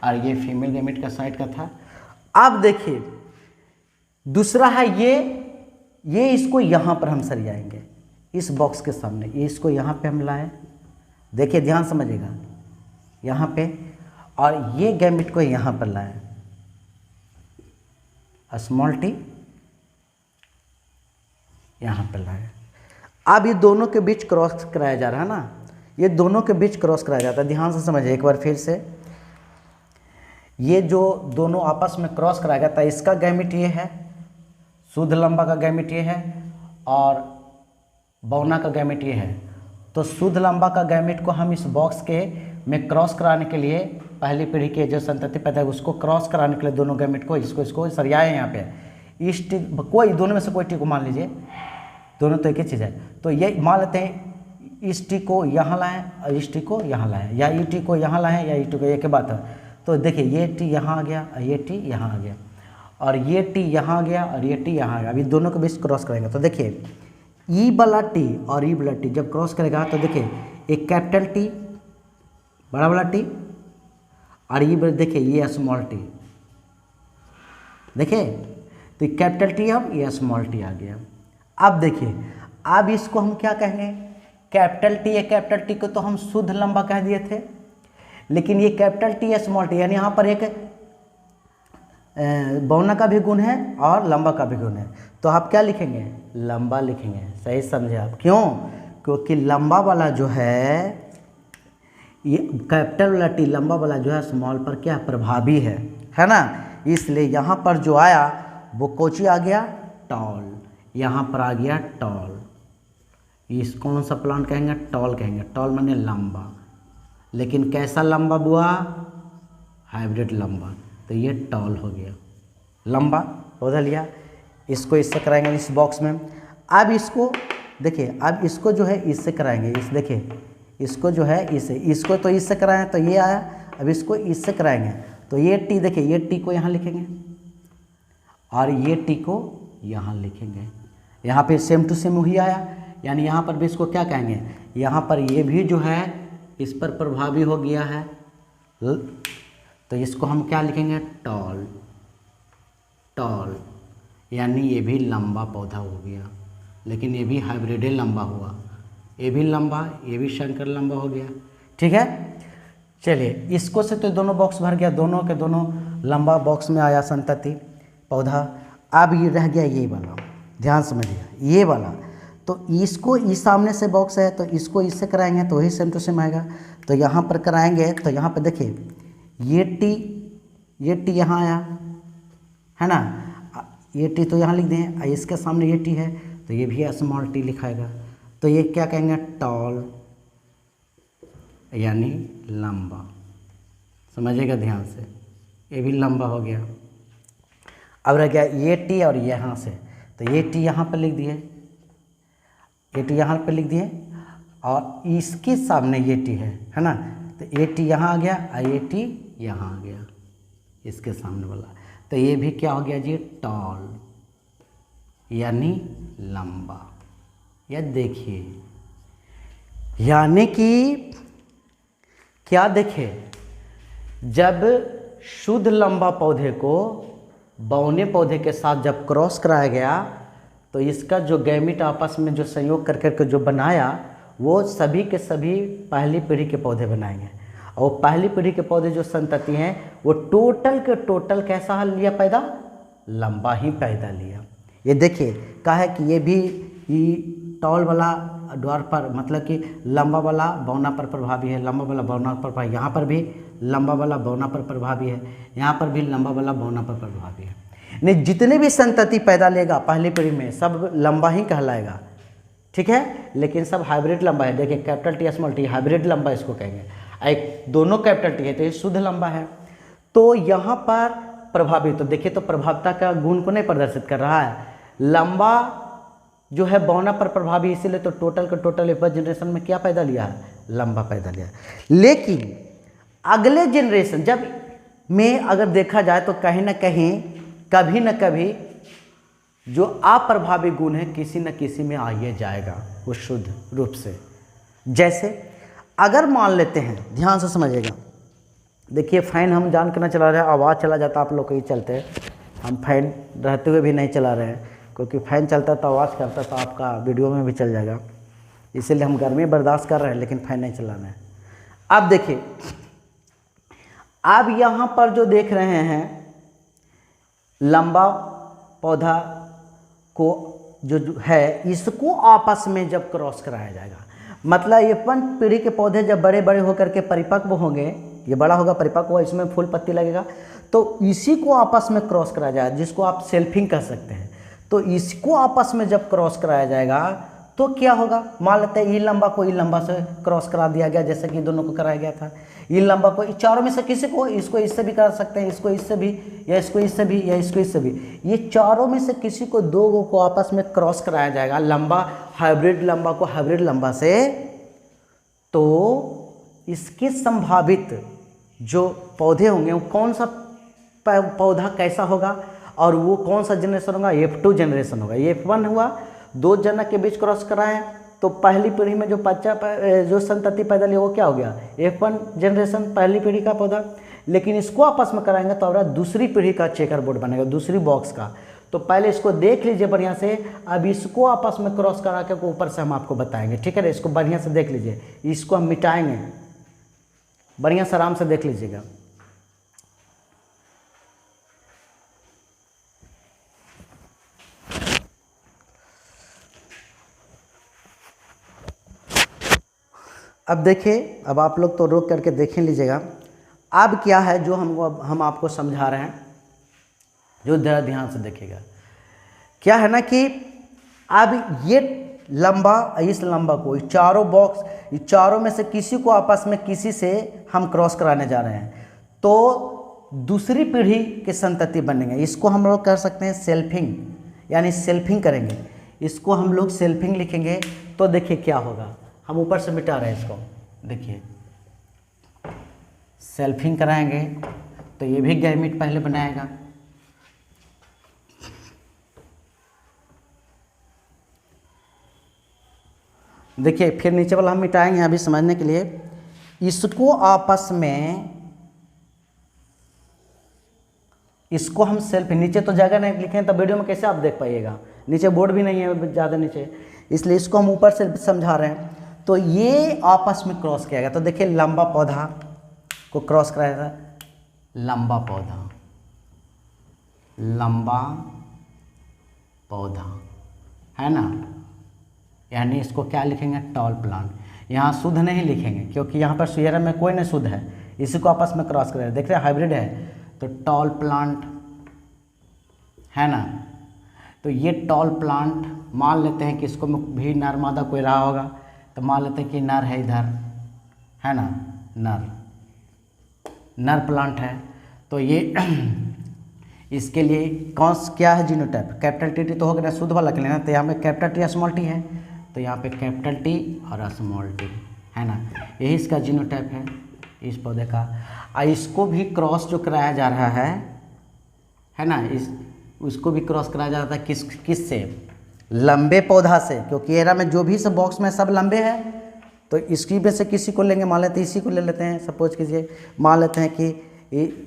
और ये फीमेल गैमिट का साइड का था। अब देखिए दूसरा है ये इसको यहाँ पर हम सरियाएंगे इस बॉक्स के सामने, ये इसको यहाँ पे हम लाए, देखिए ध्यान समझिएगा यहाँ पे, और ये गैमिट को यहाँ पर लाए, स्मॉल t यहाँ पर लाए। अब ये दोनों के बीच क्रॉस कराया जा रहा है ना, ये दोनों के बीच क्रॉस कराया जाता है। ध्यान से समझिए एक बार फिर से, ये जो दोनों आपस में क्रॉस कराया जाता है, इसका गैमिट ये है, शुद्ध लंबा का गैमिट ये है, और बौना का गैमिट ये है। तो शुद्ध लंबा का गैमिट को हम इस बॉक्स के में क्रॉस कराने के लिए, पहली पीढ़ी के जो संतति पैदा है उसको क्रॉस कराने के लिए दोनों गैमिट को इसको सरियाए यहाँ पे। इस टी कोई दोनों में से कोई टी को मान लीजिए, दोनों तो एक ही चीज़ है। तो ये मान लेते हैं इस टी को यहाँ लाएं और इस टी को यहाँ लाएं, या ई टी को यहाँ लाएं या ई टी को, एक ही बात है। तो देखिए ये टी यहाँ आ गया और ये टी यहाँ आ गया, और ये टी यहाँ आ गया और ये टी यहाँ आ गया। अभी दोनों के बीच क्रॉस करेंगे तो देखिए ई वाला टी और ई वाला टी जब क्रॉस करेगा तो देखिए एक कैपिटल टी, बड़ा वाला टी, और ये देखिए ये स्मॉल टी, देखिए तो कैपिटल टी अब ये स्मॉल टी आ गया। अब देखिए अब इसको हम क्या कहेंगे, कैपिटल टी, कैपिटल टी को तो हम शुद्ध लंबा कह दिए थे, लेकिन ये कैपिटल टी या स्मॉल टी, यानी यहाँ पर एक बौना का भी गुण है और लंबा का भी गुण है। तो आप क्या लिखेंगे, लंबा लिखेंगे। सही समझे आप, क्यों? क्योंकि लंबा वाला जो है, ये कैपिटल वाला टी लंबा वाला जो है स्मॉल पर क्या प्रभावी है ना। इसलिए यहाँ पर जो आया वो कोची आ गया, टॉल, यहाँ पर आ गया टॉल। इस कौन सा प्लांट कहेंगे, टॉल कहेंगे। टॉल माने लंबा, लेकिन कैसा लंबा बुआ, हाइब्रिड लंबा। तो ये टॉल हो गया। लंबा पौधा लिया, इसको इससे कराएंगे इस बॉक्स में। अब इसको देखिए, अब इसको जो है इससे कराएंगे, इस देखिए इसको जो है इसको तो इससे कराएं तो ये आया, अब इसको इससे कराएंगे तो ये टी, देखिए ये टी को यहाँ लिखेंगे और ये टी को यहाँ लिखेंगे। यहाँ पे सेम टू सेम वही आया, यानी यहाँ पर भी इसको क्या कहेंगे, यहाँ पर ये भी जो है इस पर प्रभावी हो गया है, तो इसको हम क्या लिखेंगे, टॉल। टॉल यानी ये भी लंबा पौधा हो गया, लेकिन ये भी हाइब्रिड लंबा हुआ, ये भी लंबा, ये भी शंकर लंबा हो गया। ठीक है, चलिए इसको से तो दोनों बॉक्स भर गया, दोनों के दोनों लंबा बॉक्स में आया संतति पौधा। अब ये रह गया ये वाला, ध्यान समझिए ये वाला, तो इसको इस सामने से बॉक्स है तो इसको इससे कराएंगे तो वही सेम टू सेम आएगा। तो यहाँ पर कराएंगे तो यहाँ पर देखिए ये टी यहाँ आया है ना, ये टी तो यहाँ लिख दें, इसके सामने ये टी है तो ये भी स्मॉल टी लिखाएगा, तो ये क्या कहेंगे, टॉल यानी लंबा। समझिएगा ध्यान से, ये भी लंबा हो गया। अब रह गया ये टी और यहाँ से, तो ये टी यहाँ पर लिख दिए, ये टी यहाँ पर लिख दिए और इसके सामने ये टी है ना, तो ये टी यहाँ आ गया और ये टी यहाँ आ गया इसके सामने वाला, तो ये भी क्या हो गया जी, टॉल यानी लंबा। या देखिए यानी कि क्या देखिए, जब शुद्ध लंबा पौधे को बौने पौधे के साथ जब क्रॉस कराया गया तो इसका जो गैमीट आपस में जो संयोग कर करके जो बनाया वो सभी के सभी पहली पीढ़ी के पौधे बनाएंगे, और पहली पीढ़ी के पौधे जो संतति हैं वो टोटल के टोटल कैसा लिया पैदा, लंबा ही पैदा लिया। ये देखिए कहा है कि ये भी टॉल वाला द्वार पर मतलब कि लंबा वाला बौना पर प्रभावी है, लंबा वाला बौना पर प्रभावी, यहाँ पर भी लंबा वाला बौना पर प्रभावी है, यहाँ पर भी लंबा वाला बौना पर प्रभावी है। नहीं, जितने भी संतति पैदा लेगा पहली पीढ़ी में सब लंबा ही कहलाएगा। ठीक है, लेकिन सब हाइब्रिड लंबा है। देखिए capital T small T hybrid लंबा इसको कहेंगे, एक दोनों कैपिटल टी है तो ये शुद्ध लंबा है। तो यहाँ पर प्रभावी, तो देखिए तो प्रभावता का गुण को नहीं प्रदर्शित कर रहा है, लंबा जो है बौना पर प्रभावी, इसीलिए तो टोटल का टोटल एक जनरेशन में क्या पैदा लिया है, लंबा पैदा लिया। लेकिन अगले जनरेशन जब में अगर देखा जाए तो कहीं ना कहीं कभी न कभी जो अप्रभावी गुण है किसी न किसी में आ ही जाएगा वो शुद्ध रूप से। जैसे अगर मान लेते हैं, ध्यान से समझिएगा, देखिए फैन हम जान के ना चला रहे हैं, आवाज़ चला जाता आप लोग को ही चलते हैं, हम फैन रहते हुए भी नहीं चला रहे हैं क्योंकि फैन चलता तो आवाज़ करता तो आपका वीडियो में भी चल जाएगा, इसीलिए हम गर्मी बर्दाश्त कर रहे हैं लेकिन फैन नहीं चला रहे हैं। अब देखिए, अब यहाँ पर जो देख रहे हैं लंबा पौधा को जो है इसको आपस में जब क्रॉस कराया जाएगा, मतलब ये पीढ़ी के पौधे जब बड़े बड़े होकर के परिपक्व होंगे, ये बड़ा होगा परिपक्व हुआ, इसमें फूल पत्ती लगेगा, तो इसी को आपस में क्रॉस कराया जाएगा जिसको आप सेल्फिंग कह सकते हैं। तो इसको आपस में जब क्रॉस कराया जाएगा तो क्या होगा, मान लेते हैं ई लंबा को ई लंबा से क्रॉस करा दिया गया जैसे कि दोनों को कराया गया था। ई लंबा को चारों में से किसी को, इसको इससे भी करा सकते हैं, इसको इससे भी, या इसको इससे भी, या इसको इससे भी, ये चारों में से किसी को, दो को आपस में क्रॉस कराया जाएगा लंबा हाइब्रिड लंबा को हाइब्रिड लंबा से। तो इसके संभावित जो पौधे होंगे वो कौन सा पौधा कैसा होगा और वो कौन सा जनरेशन होगा, F2 जनरेशन होगा। F1 हुआ, दो जनक के बीच क्रॉस कराएं तो पहली पीढ़ी में जो बच्चा जो संतति पैदा लिया वो क्या हो गया, F1 जनरेशन पहली पीढ़ी का पौधा। लेकिन इसको आपस में कराएंगे तो हमारा दूसरी पीढ़ी का चेकर बोर्ड बनेगा, दूसरी बॉक्स का। तो पहले इसको देख लीजिए बढ़िया से, अब इसको आपस में क्रॉस करा के ऊपर से हम आपको बताएंगे। ठीक है ना, इसको बढ़िया से देख लीजिए, इसको हम मिटाएंगे, बढ़िया से आराम से देख लीजिएगा। अब देखिए, अब आप लोग तो रोक करके देख लीजिएगा। अब क्या है जो हम आपको समझा रहे हैं, जो जरा ध्यान से देखिएगा। क्या है ना कि अब ये लंबा, इस लंबा को, चारों बॉक्स, चारों में से किसी को आपस में किसी से हम क्रॉस कराने जा रहे हैं। तो दूसरी पीढ़ी के संतति बनेंगे। इसको हम लोग कर सकते हैं सेल्फिंग, यानी सेल्फिंग करेंगे। इसको हम लोग सेल्फिंग लिखेंगे तो देखिए क्या होगा। हम ऊपर से मिटा रहे हैं इसको, देखिए सेल्फिंग कराएंगे तो ये भी गैमेट पहले बनाएगा। देखिए फिर नीचे वाला हम मिटाएंगे अभी समझने के लिए। इसको आपस में, इसको हम सेल्फ, नीचे तो जगह नहीं लिखे हैं तो वीडियो में कैसे आप देख पाइएगा, नीचे बोर्ड भी नहीं है ज़्यादा नीचे, इसलिए इसको हम ऊपर से समझा रहे हैं। तो ये आपस में क्रॉस किया गया, तो देखिए लंबा पौधा को क्रॉस कराया था, लंबा पौधा, लंबा पौधा है ना, यानी इसको क्या लिखेंगे, टॉल प्लांट। यहाँ शुद्ध नहीं लिखेंगे क्योंकि यहाँ पर सुयरा में कोई नहीं शुद्ध है, इसी को आपस में क्रॉस कराया, देख रहे हैं हाइब्रिड है, तो टॉल प्लांट है ना। तो ये टॉल प्लांट मान लेते हैं कि इसको भी नर मादा कोई रहा होगा, तो मान लेते हैं कि नर है इधर, है ना, नर प्लांट है। तो ये इसके लिए क्या है जीनोटाइप, कैपिटल टी तो हो गया शुद्ध वाला के लिए ना, तो यहाँ पे कैपिटल टी स्मॉल टी है, तो यहाँ पे कैपिटल टी और स्मॉल टी है ना, यही इसका जीनोटाइप है इस पौधे का। इसको भी क्रॉस जो कराया जा रहा है ना, उसको भी क्रॉस कराया जा रहा था किस से, लंबे पौधा से, क्योंकि एरा में जो भी सब बॉक्स में सब लंबे हैं, तो इसकी में से किसी को लेंगे, मान लेते हैं इसी को ले लेते हैं, सपोज कीजिए मान लेते हैं कि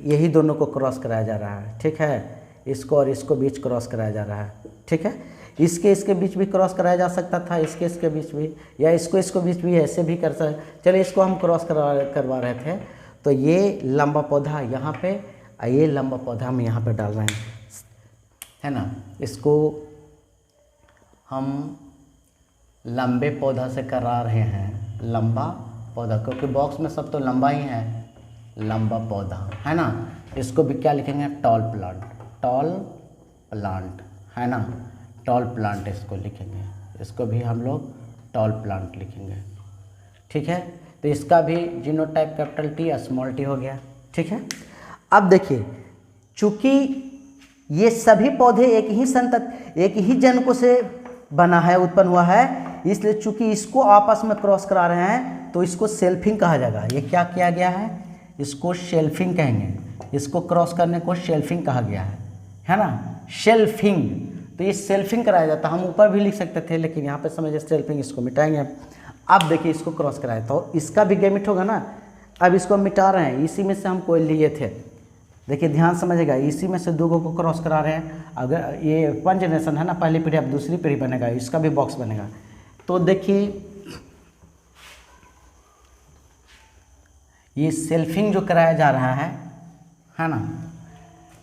यही दोनों को क्रॉस कराया जा रहा है, ठीक है, इसको और इसको बीच क्रॉस कराया जा रहा है, ठीक है। इसके बीच भी क्रॉस कराया जा सकता था, इसके बीच भी, या इसको बीच भी ऐसे भी कर सकते। चलिए इसको हम क्रॉस करवा रहे थे, तो ये लंबा पौधा यहाँ पे, ये लंबा पौधा हम यहाँ पे डाल रहे हैं, है ना। इसको हम लंबे पौधा से करा रहे हैं, लंबा पौधा, क्योंकि बॉक्स में सब तो लंबा ही है, लंबा पौधा है ना। इसको भी क्या लिखेंगे, टॉल प्लांट, टॉल प्लांट है ना, टॉल प्लांट इसको लिखेंगे, इसको भी हम लोग टॉल प्लांट लिखेंगे, ठीक है। तो इसका भी genotype capital T small T हो गया, ठीक है। अब देखिए चूँकि ये सभी पौधे एक ही जनकों से बना है, उत्पन्न हुआ है, इसलिए चूँकि इसको आपस में क्रॉस करा रहे हैं तो इसको सेल्फिंग कहा जाएगा। ये क्या किया गया है, इसको शेल्फिंग कहेंगे, इसको क्रॉस करने को शेल्फिंग कहा गया है ना, शेल्फिंग। तो ये सेल्फिंग कराया जाता है, हम ऊपर भी लिख सकते थे लेकिन यहाँ पे समझिए सेल्फिंग, इसको मिटाएंगे। अब देखिए इसको क्रॉस कराया तो इसका भी गैमेट होगा ना, अब इसको मिटा रहे हैं, इसी में से हम कोई लिए थे, देखिए ध्यान समझेगा, इसी में से दो को क्रॉस करा रहे हैं। अगर ये 1 जनरेशन है ना, पहली पीढ़ी, अब दूसरी पीढ़ी बनेगा, इसका भी बॉक्स बनेगा। तो देखिए ये सेल्फिंग जो कराया जा रहा है ना,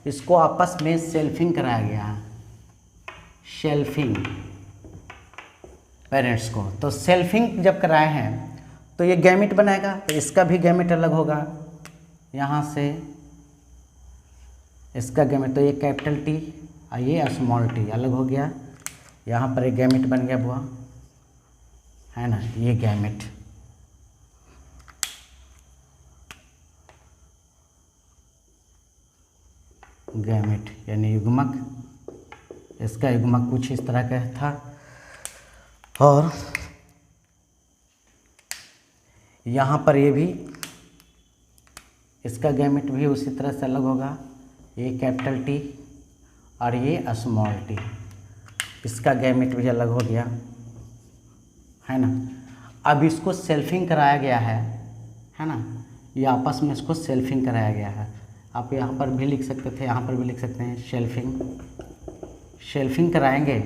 इसको आपस में सेल्फिंग कराया गया है, शेल्फिंग पेरेंट्स को। तो सेल्फिंग जब कराए हैं तो ये गैमेट बनाएगा, तो इसका भी गैमेट अलग होगा, यहाँ से इसका गैमेट, तो ये कैपिटल टी और ये स्मॉल टी अलग हो गया, यहाँ पर एक गैमेट बन गया बुआ, है ना, ये गैमेट। गैमेट यानी युग्मक, इसका युग्मक कुछ इस तरह का था, और यहाँ पर ये भी, इसका गैमेट भी उसी तरह से अलग होगा, ये कैपिटल टी और ये स्मॉल टी, इसका गैमेट भी अलग हो गया, है ना। अब इसको सेल्फिंग कराया गया है ना, ये आपस में इसको सेल्फिंग कराया गया है। आप यहाँ पर भी लिख सकते थे, यहाँ पर भी लिख सकते हैं, शेल्फिंग कराएंगे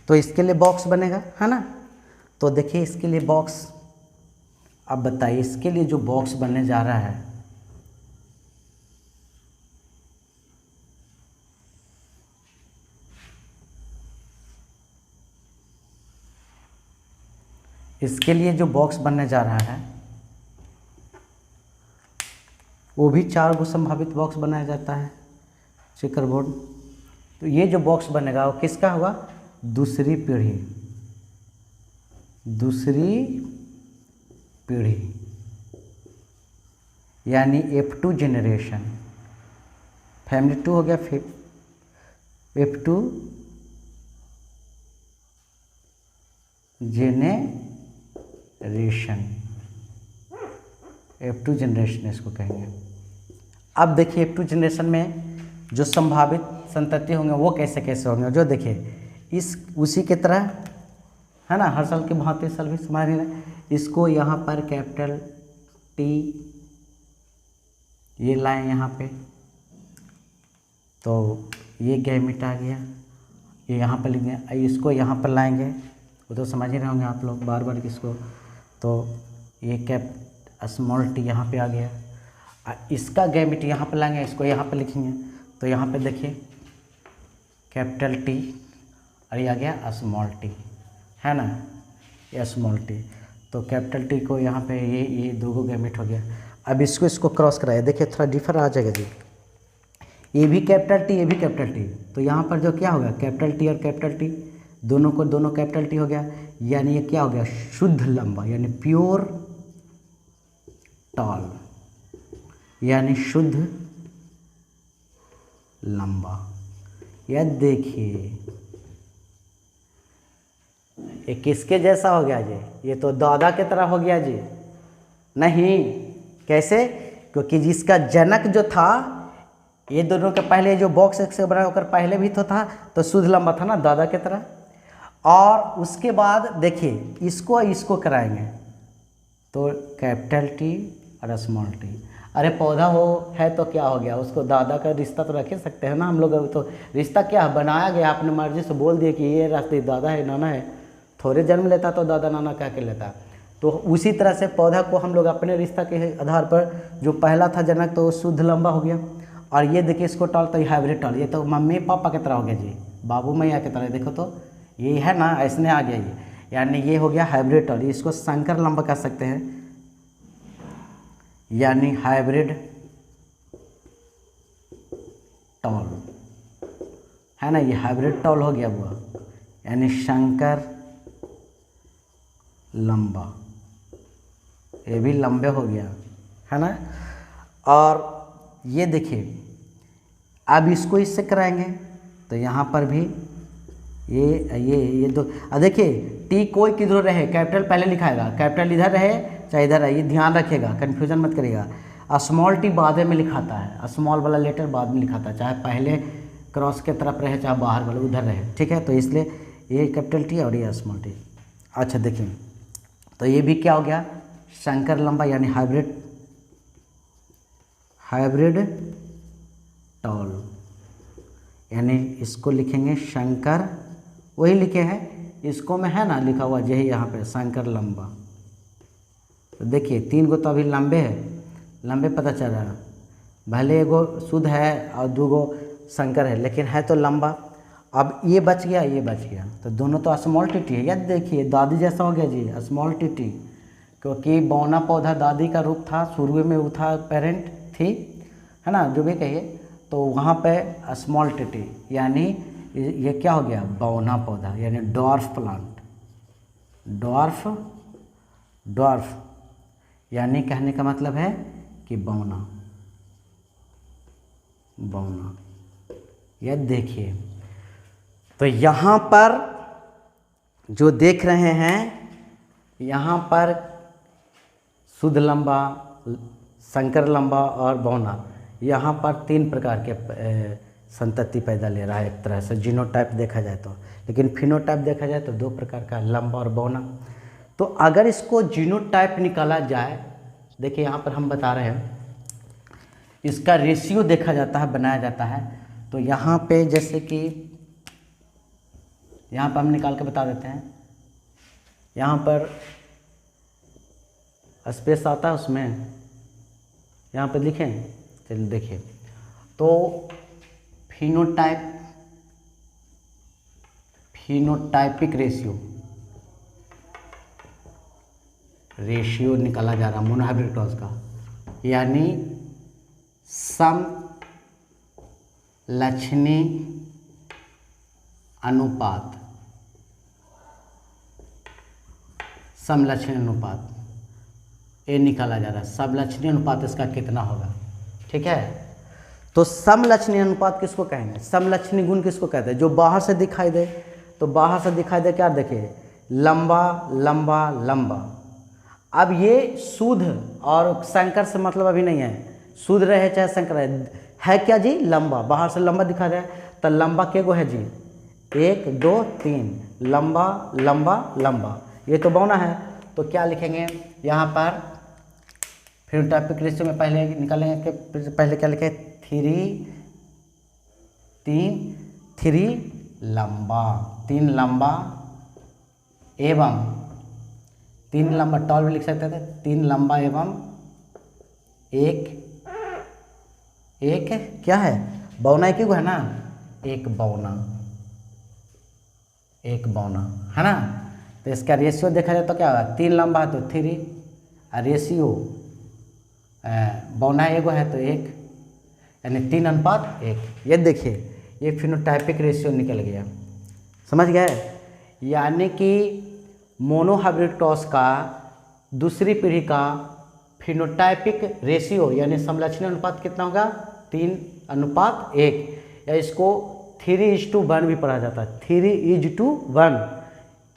तो इसके लिए बॉक्स बनेगा, है ना। तो देखिए इसके लिए बॉक्स, अब बताइए इसके लिए जो बॉक्स बनने जा रहा है, इसके लिए जो बॉक्स बनने जा रहा है वो भी 4 संभावित बॉक्स बनाया जाता है, चेकर बोर्ड। तो ये जो बॉक्स बनेगा वो किसका होगा, दूसरी पीढ़ी यानी F2 जनरेशन, फैमिली 2 हो गया, F2 जेनेरेशन, F2 जनरेशन इसको कहेंगे। अब देखिए F2 जनरेशन में जो संभावित संतति होंगे वो कैसे कैसे होंगे, जो देखिए इस उसी की तरह है ना, हर साल की भांति साल भी समझ रहे हैं। इसको यहाँ पर कैपिटल T ये लाएं यहाँ पे, तो ये गैमेट आ गया, ये यहाँ पर लिखेंगे, इसको यहाँ पर लाएंगे, वो तो समझ ही रहे होंगे आप लोग बार बार किसको, तो ये स्मॉल t यहाँ पे आ गया, इसका गैमेट यहाँ पर लाएंगे, इसको यहाँ पर लिखेंगे, तो यहाँ पे देखिए कैपिटल T और ये आ गया स्मॉल t, है ना, ये स्मॉल t, तो कैपिटल T को यहाँ पे ये दो गैमेट हो गया। अब इसको क्रॉस कराया, देखिए थोड़ा डिफर आ जाएगा जी, ये भी कैपिटल T ये भी कैपिटल T, तो यहाँ पर जो क्या होगा कैपिटल T और कैपिटल T दोनों को दोनों कैपिटल T हो गया, यानी ये क्या हो गया शुद्ध लंबा, यानी प्योर टॉल, यानी शुद्ध लंबा। यह देखिए ये किसके जैसा हो गया जी, ये तो दादा की तरह हो गया जी, नहीं कैसे, क्योंकि जिसका जनक जो था ये दोनों के पहले जो बॉक्स एक से बना होकर पहले भी तो था, तो शुद्ध लंबा था ना दादा की तरह। और उसके बाद देखिए इसको कराएंगे, तो कैपिटल T और स्मॉल t, अरे पौधा हो है तो क्या हो गया, उसको दादा का रिश्ता तो रख ही सकते हैं ना हम लोग, तो रिश्ता क्या बनाया गया, अपने मर्जी से बोल दिए कि ये रास्ते दादा है नाना है, थोड़े जन्म लेता तो दादा नाना कह के लेता। तो उसी तरह से पौधा को हम लोग अपने रिश्ता के आधार पर जो पहला था जनक तो शुद्ध लंबा हो गया, और ये देखिए इसको टॉल तो हाइब्रिड टॉल, ये तो मम्मी पापा की तरह हो गया जी, बाबू मैया की तरह, देखो तो ये है ना ऐसने आ गया ये, यानी ये हो गया हाइब्रिड टॉल, इसको संकर लंबा कह सकते हैं, यानी हाइब्रिड टॉल, है ना, ये हाइब्रिड टॉल हो गया वो, यानी शंकर लंबा, ये भी लंबे हो गया, है ना। और ये देखिए अब इसको इससे कराएंगे, तो यहाँ पर भी ये दो, देखिए T कोई किधर रहे कैपिटल पहले लिखाएगा, कैपिटल इधर रहे चाहे इधर रहे, ये ध्यान रखिएगा, कन्फ्यूजन मत करिएगा। स्मॉल t बाद में लिखाता है, स्मॉल वाला लेटर बाद में लिखाता है, चाहे पहले क्रॉस के तरफ रहे चाहे बाहर वाले उधर रहे, ठीक है, तो इसलिए ये कैपिटल T और ये स्मॉल t। अच्छा देखिए तो ये भी क्या हो गया शंकर लंबा, यानी हाइब्रिड टॉल, यानी इसको लिखेंगे शंकर, वही लिखे हैं इसको में है ना लिखा हुआ यही यहाँ पे शंकर लंबा। तो देखिए 3 गो तो अभी लंबे है, लंबे पता चल रहा है, भले एगो शुद्ध है और 2 गो शंकर है, लेकिन है तो लंबा। अब ये बच गया ये बच गया, तो दोनों तो स्मॉल टी है, याद देखिए दादी जैसा हो गया जी स्मॉल टी, क्योंकि बौना पौधा दादी का रूप था, शुरू में वो था पेरेंट थी, है ना, जो भी कहिए, तो वहाँ पे स्मॉल टी, यानी ये क्या हो गया बौना पौधा, यानी डॉर्फ प्लांट, डॉर्फ यानी कहने का मतलब है कि बौना, यह देखिए। तो यहाँ पर जो देख रहे हैं, यहाँ पर शुद्ध लंबा, संकर लंबा और बौना, यहाँ पर 3 प्रकार के संतति पैदा ले रहा है एक तरह से जीनोटाइप देखा जाए तो, लेकिन फिनोटाइप देखा जाए तो 2 प्रकार का लंबा और बौना। तो अगर इसको जीनोटाइप निकाला जाए, देखिए यहाँ पर हम बता रहे हैं इसका रेशियो देखा जाता है, बनाया जाता है। तो यहाँ पे जैसे कि यहाँ पर हम निकाल के बता देते हैं, यहाँ पर स्पेस आता है उसमें, यहाँ पर लिखें, चलिए देखिए, तो फिनोटाइपिक रेशियो निकाला जा रहा है मोनोहाइब्रिड क्रॉस का, यानी समलक्षणी अनुपात ये निकाला जा रहा है, समलक्षणी अनुपात इसका कितना होगा, ठीक है। तो समलक्षणी अनुपात किसको कहेंगे, समलक्षणी गुण किसको कहते हैं, जो बाहर से दिखाई दे। तो बाहर से दिखाई दे क्या, देखिए लंबा लंबा लंबा। अब ये शुद्ध और संकर से मतलब अभी नहीं है, शुद्ध रहे चाहे संकर है क्या जी, लंबा, बाहर से लंबा दिखा रहा है। तो लंबा के गो है जी, 1 2 3, लंबा लंबा लंबा, ये तो बौना है। तो क्या लिखेंगे यहाँ पर, फिनोटाइपिक रेशियो में पहले निकालेंगे कि पहले क्या लिखे, 3 लंबा, 3 लंबा एवं 3 लंबा, टॉल भी लिख सकते थे, 3 लंबा एवं एक क्या है, बौना एक ही है ना, एक बौना है ना। तो इसका रेशियो देखा जाए तो क्या होगा, 3 लंबा है तो 3, और रेशियो बौना एगो है तो 1, यानी 3:1। ये देखिए ये फिनोटाइपिक रेशियो निकल गया, समझ गए। यानी कि मोनोहाइब्रिड क्रॉस का दूसरी पीढ़ी का फिनोटाइपिक रेशियो यानी समलक्षणी अनुपात कितना होगा, 3:1, या इसको 3:1 भी पढ़ा जाता है,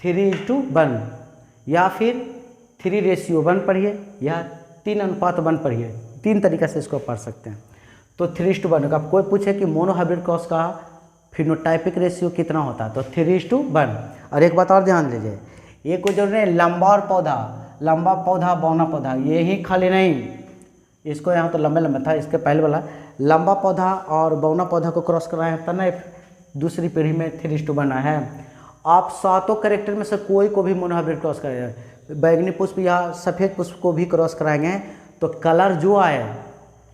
3:1 या फिर 3:1 पढ़िए या 3:1 पढ़िए, 3 तरीक़े से इसको पढ़ सकते हैं। तो 3:1 होगा। कोई पूछे कि मोनोहाइब्रिड क्रॉस का फिनोटाइपिक रेशियो कितना होता है, तो 3:1। और एक बात और ध्यान दीजिए, ये कोई जो नहीं लंबा और पौधा, लंबा पौधा बौना पौधा, ये ही खाली नहीं, इसको यहाँ तो लंबे लंबे था, इसके पहले वाला लंबा पौधा और बौना पौधा को क्रॉस कराए हैं, तब ना दूसरी पीढ़ी में 3:1 है। आप 7 कैरेक्टर में से कोई को भी मोनोहाइब्रिड क्रॉस करेंगे, बैगनी पुष्प या सफ़ेद पुष्प को भी क्रॉस कराएंगे तो कलर जो आए,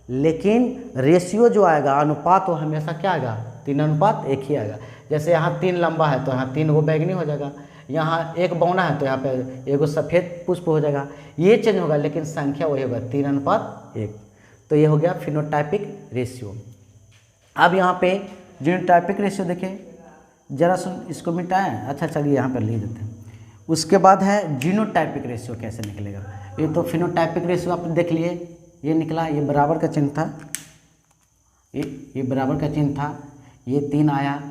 लेकिन रेशियो जो आएगा, अनुपात, वो हमेशा क्या आएगा, 3:1 ही आएगा। जैसे यहाँ 3 लंबा है तो यहाँ 3 वो बैगनी हो जाएगा, यहाँ 1 बौना है तो यहाँ पे 1 सफ़ेद पुष्प हो जाएगा, ये चेंज होगा लेकिन संख्या वही होगा, 3:1। तो ये हो गया फिनोटाइपिक रेशियो। अब यहाँ पे जीनोटाइपिक रेशियो देखिए, जरा सुन इसको मिटाएं, अच्छा चलिए यहाँ पर लिख देते हैं। उसके बाद है जीनोटाइपिक रेशियो कैसे निकलेगा। ये तो फिनोटाइपिक रेशियो आप देख लिए, ये निकला, ये बराबर का चिन्ह था, ये बराबर का चिन्ह था, ये 3 आया,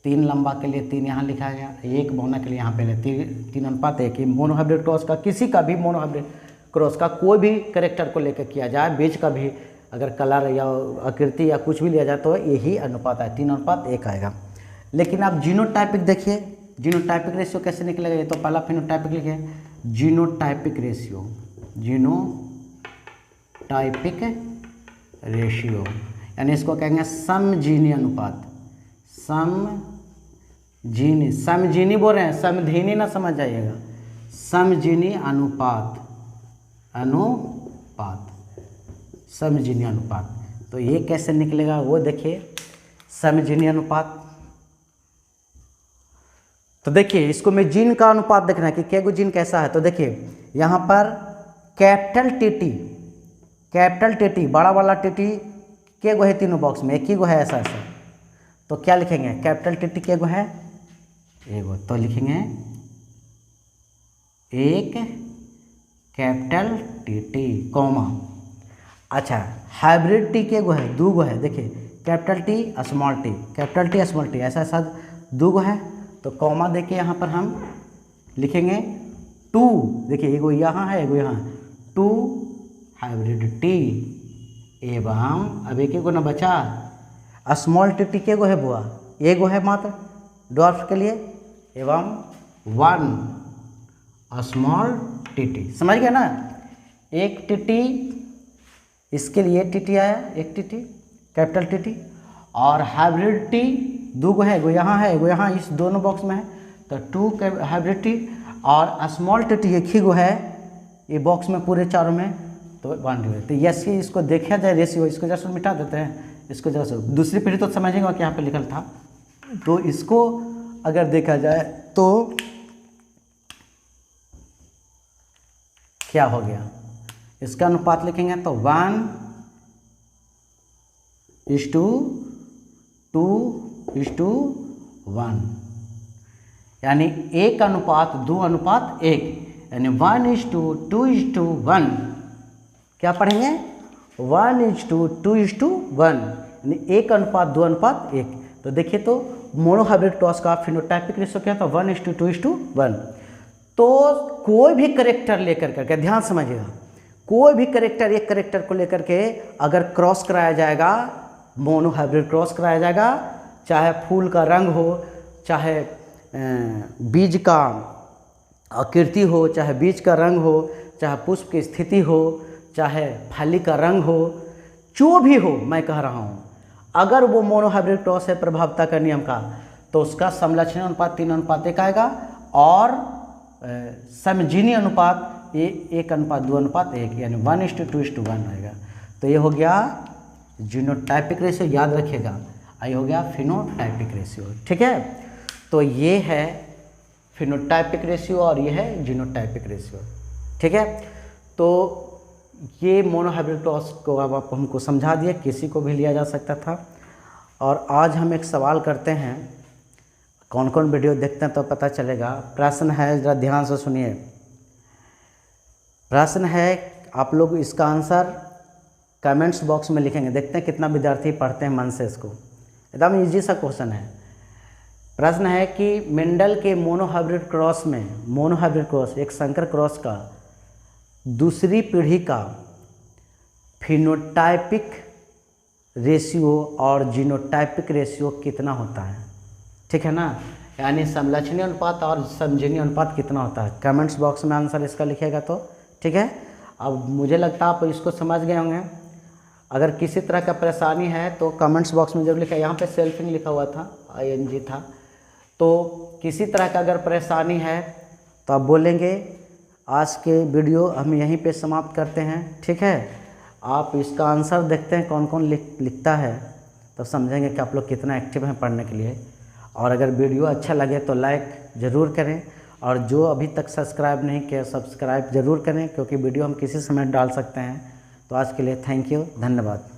3 लंबा के लिए 3 यहाँ लिखा गया, 1 बौना के लिए यहाँ पहले 3:1। मोनोहाइब्रिड क्रॉस का, किसी का भी मोनोहाइब्रिड क्रॉस का कोई भी कैरेक्टर को लेकर किया जाए, बीज का भी अगर कलर या आकृति या कुछ भी लिया जाए तो यही अनुपात है, 3:1 आएगा। लेकिन आप जीनोटाइपिक देखिए, जीनोटाइपिक रेशियो कैसे निकलेगा। ये तो पहला फिनोटाइपिक लिखे, जीनोटाइपिक रेशियो, जीनोटाइपिक रेशियो यानी इसको कहेंगे समजीनी अनुपात, समजीनी बोल रहे हैं, समधीनी ना समझ जाइएगा, समजीनी अनुपात, समजीनी अनुपात। तो ये कैसे निकलेगा वो देखिए, समजीनी अनुपात। तो देखिए इसको में जीन का अनुपात देखना है कि केगो जीन कैसा है। तो देखिए यहाँ पर कैपिटल टीटी बड़ा वाला टीटी के गो है, तीनों बॉक्स में एक ही गो है, ऐसा ऐसा। तो क्या लिखेंगे, कैपिटल टीटी के गो है, एगो, तो लिखेंगे 1 कैपिटल टीटी कॉमा। अच्छा हाइब्रिड टी के गो है, 2 गो है, देखिए capital T small T, capital T small T, ऐसा ऐसा 2 गो है। तो कॉमा देके यहाँ पर हम लिखेंगे 2, देखिए एगो यहाँ है एगो यहाँ, 2 हाइब्रिड टी एवं, अब एक गो ना बचा, स्मॉल टी के गो है बुआ, एगो है मात्र डॉर्फ के लिए, एवं 1 स्मॉल टीटी। समझ गया ना, एक टीटी, इसके लिए टीटी आया, एक टीटी कैपिटल टीटी, और हाइब्रिड टी 2 गो है, एगो यहाँ है एगो यहाँ, इस दोनों बॉक्स में है, तो 2 हाइब्रिड टी, और स्मॉल टीटी एक ही गो है ये बॉक्स में पूरे चारों में, तो 1। तो यस, इसको देखा जाए रेशियो, इसको जरा मिटा देते हैं, इसको जरा दूसरी पीढ़ी तो समझेगा कि यहाँ पे लिखल था। तो इसको अगर देखा जाए तो क्या हो गया, इसका अनुपात लिखेंगे तो 1:2:1, यानी 1:2:1, यानी 1:2:1। क्या पढ़ेंगे, 1:2:1, यानी 1:2:1। तो देखिए तो मोनोहाइब्रिड क्रॉस का फिनोटाइपिक रेशियो क्या था, 1:2:1। तो कोई भी करेक्टर लेकर करके, ध्यान समझिएगा, कोई भी करेक्टर, एक करेक्टर को लेकर के अगर क्रॉस कराया जाएगा, मोनोहाइब्रिड क्रॉस कराया जाएगा, चाहे फूल का रंग हो, चाहे बीज का आकृति हो, चाहे बीज का रंग हो, चाहे पुष्प की स्थिति हो, चाहे फली का रंग हो, जो भी हो, मैं कह रहा हूँ, अगर वो मोनोहाइब्रिड क्रॉस है प्रभावता का नियम का, तो उसका समलक्षणी अनुपात 3:1 आएगा और समजीनी अनुपात 1:2:1, यानी 1:2:1 आएगा। तो ये हो गया जीनोटाइपिक रेशियो, याद रखिएगा। ये हो गया फिनोटाइपिक रेशियो, ठीक है। तो ये है फिनोटाइपिक रेशियो और ये है जीनोटाइपिक रेशियो, ठीक है। तो ये मोनोहाइब्रिड क्रॉस को अब आप हमको समझा दिए, किसी को भी लिया जा सकता था। और आज हम एक सवाल करते हैं, कौन कौन वीडियो देखते हैं तो पता चलेगा। प्रश्न है, ज़रा ध्यान से सुनिए। प्रश्न है, आप लोग इसका आंसर कमेंट्स बॉक्स में लिखेंगे, देखते हैं कितना विद्यार्थी पढ़ते हैं मन से इसको। एकदम इजी सा क्वेश्चन है। प्रश्न है कि मेंडल के मोनोहाइब्रिड क्रॉस में, मोनोहाइब्रिड क्रॉस एक संकर क्रॉस का दूसरी पीढ़ी का फिनोटाइपिक रेशियो और जीनोटाइपिक रेशियो कितना होता है, ठीक है ना। यानी समलक्षणी अनुपात और समजीनी अनुपात कितना होता है। कमेंट्स बॉक्स में आंसर इसका लिखेगा तो ठीक है। अब मुझे लगता है आप इसको समझ गए होंगे। अगर किसी तरह का परेशानी है तो कमेंट्स बॉक्स में जरूर लिखा। यहाँ पे सेल्फिंग लिखा हुआ था, ING था। तो किसी तरह का अगर परेशानी है तो आप बोलेंगे। आज के वीडियो हम यहीं पे समाप्त करते हैं, ठीक है। आप इसका आंसर देखते हैं कौन कौन लिखता है, तो समझेंगे कि आप लोग कितना एक्टिव हैं पढ़ने के लिए। और अगर वीडियो अच्छा लगे तो लाइक ज़रूर करें, और जो अभी तक सब्सक्राइब नहीं किया सब्सक्राइब ज़रूर करें, क्योंकि वीडियो हम किसी समय डाल सकते हैं। तो आज के लिए थैंक यू, धन्यवाद।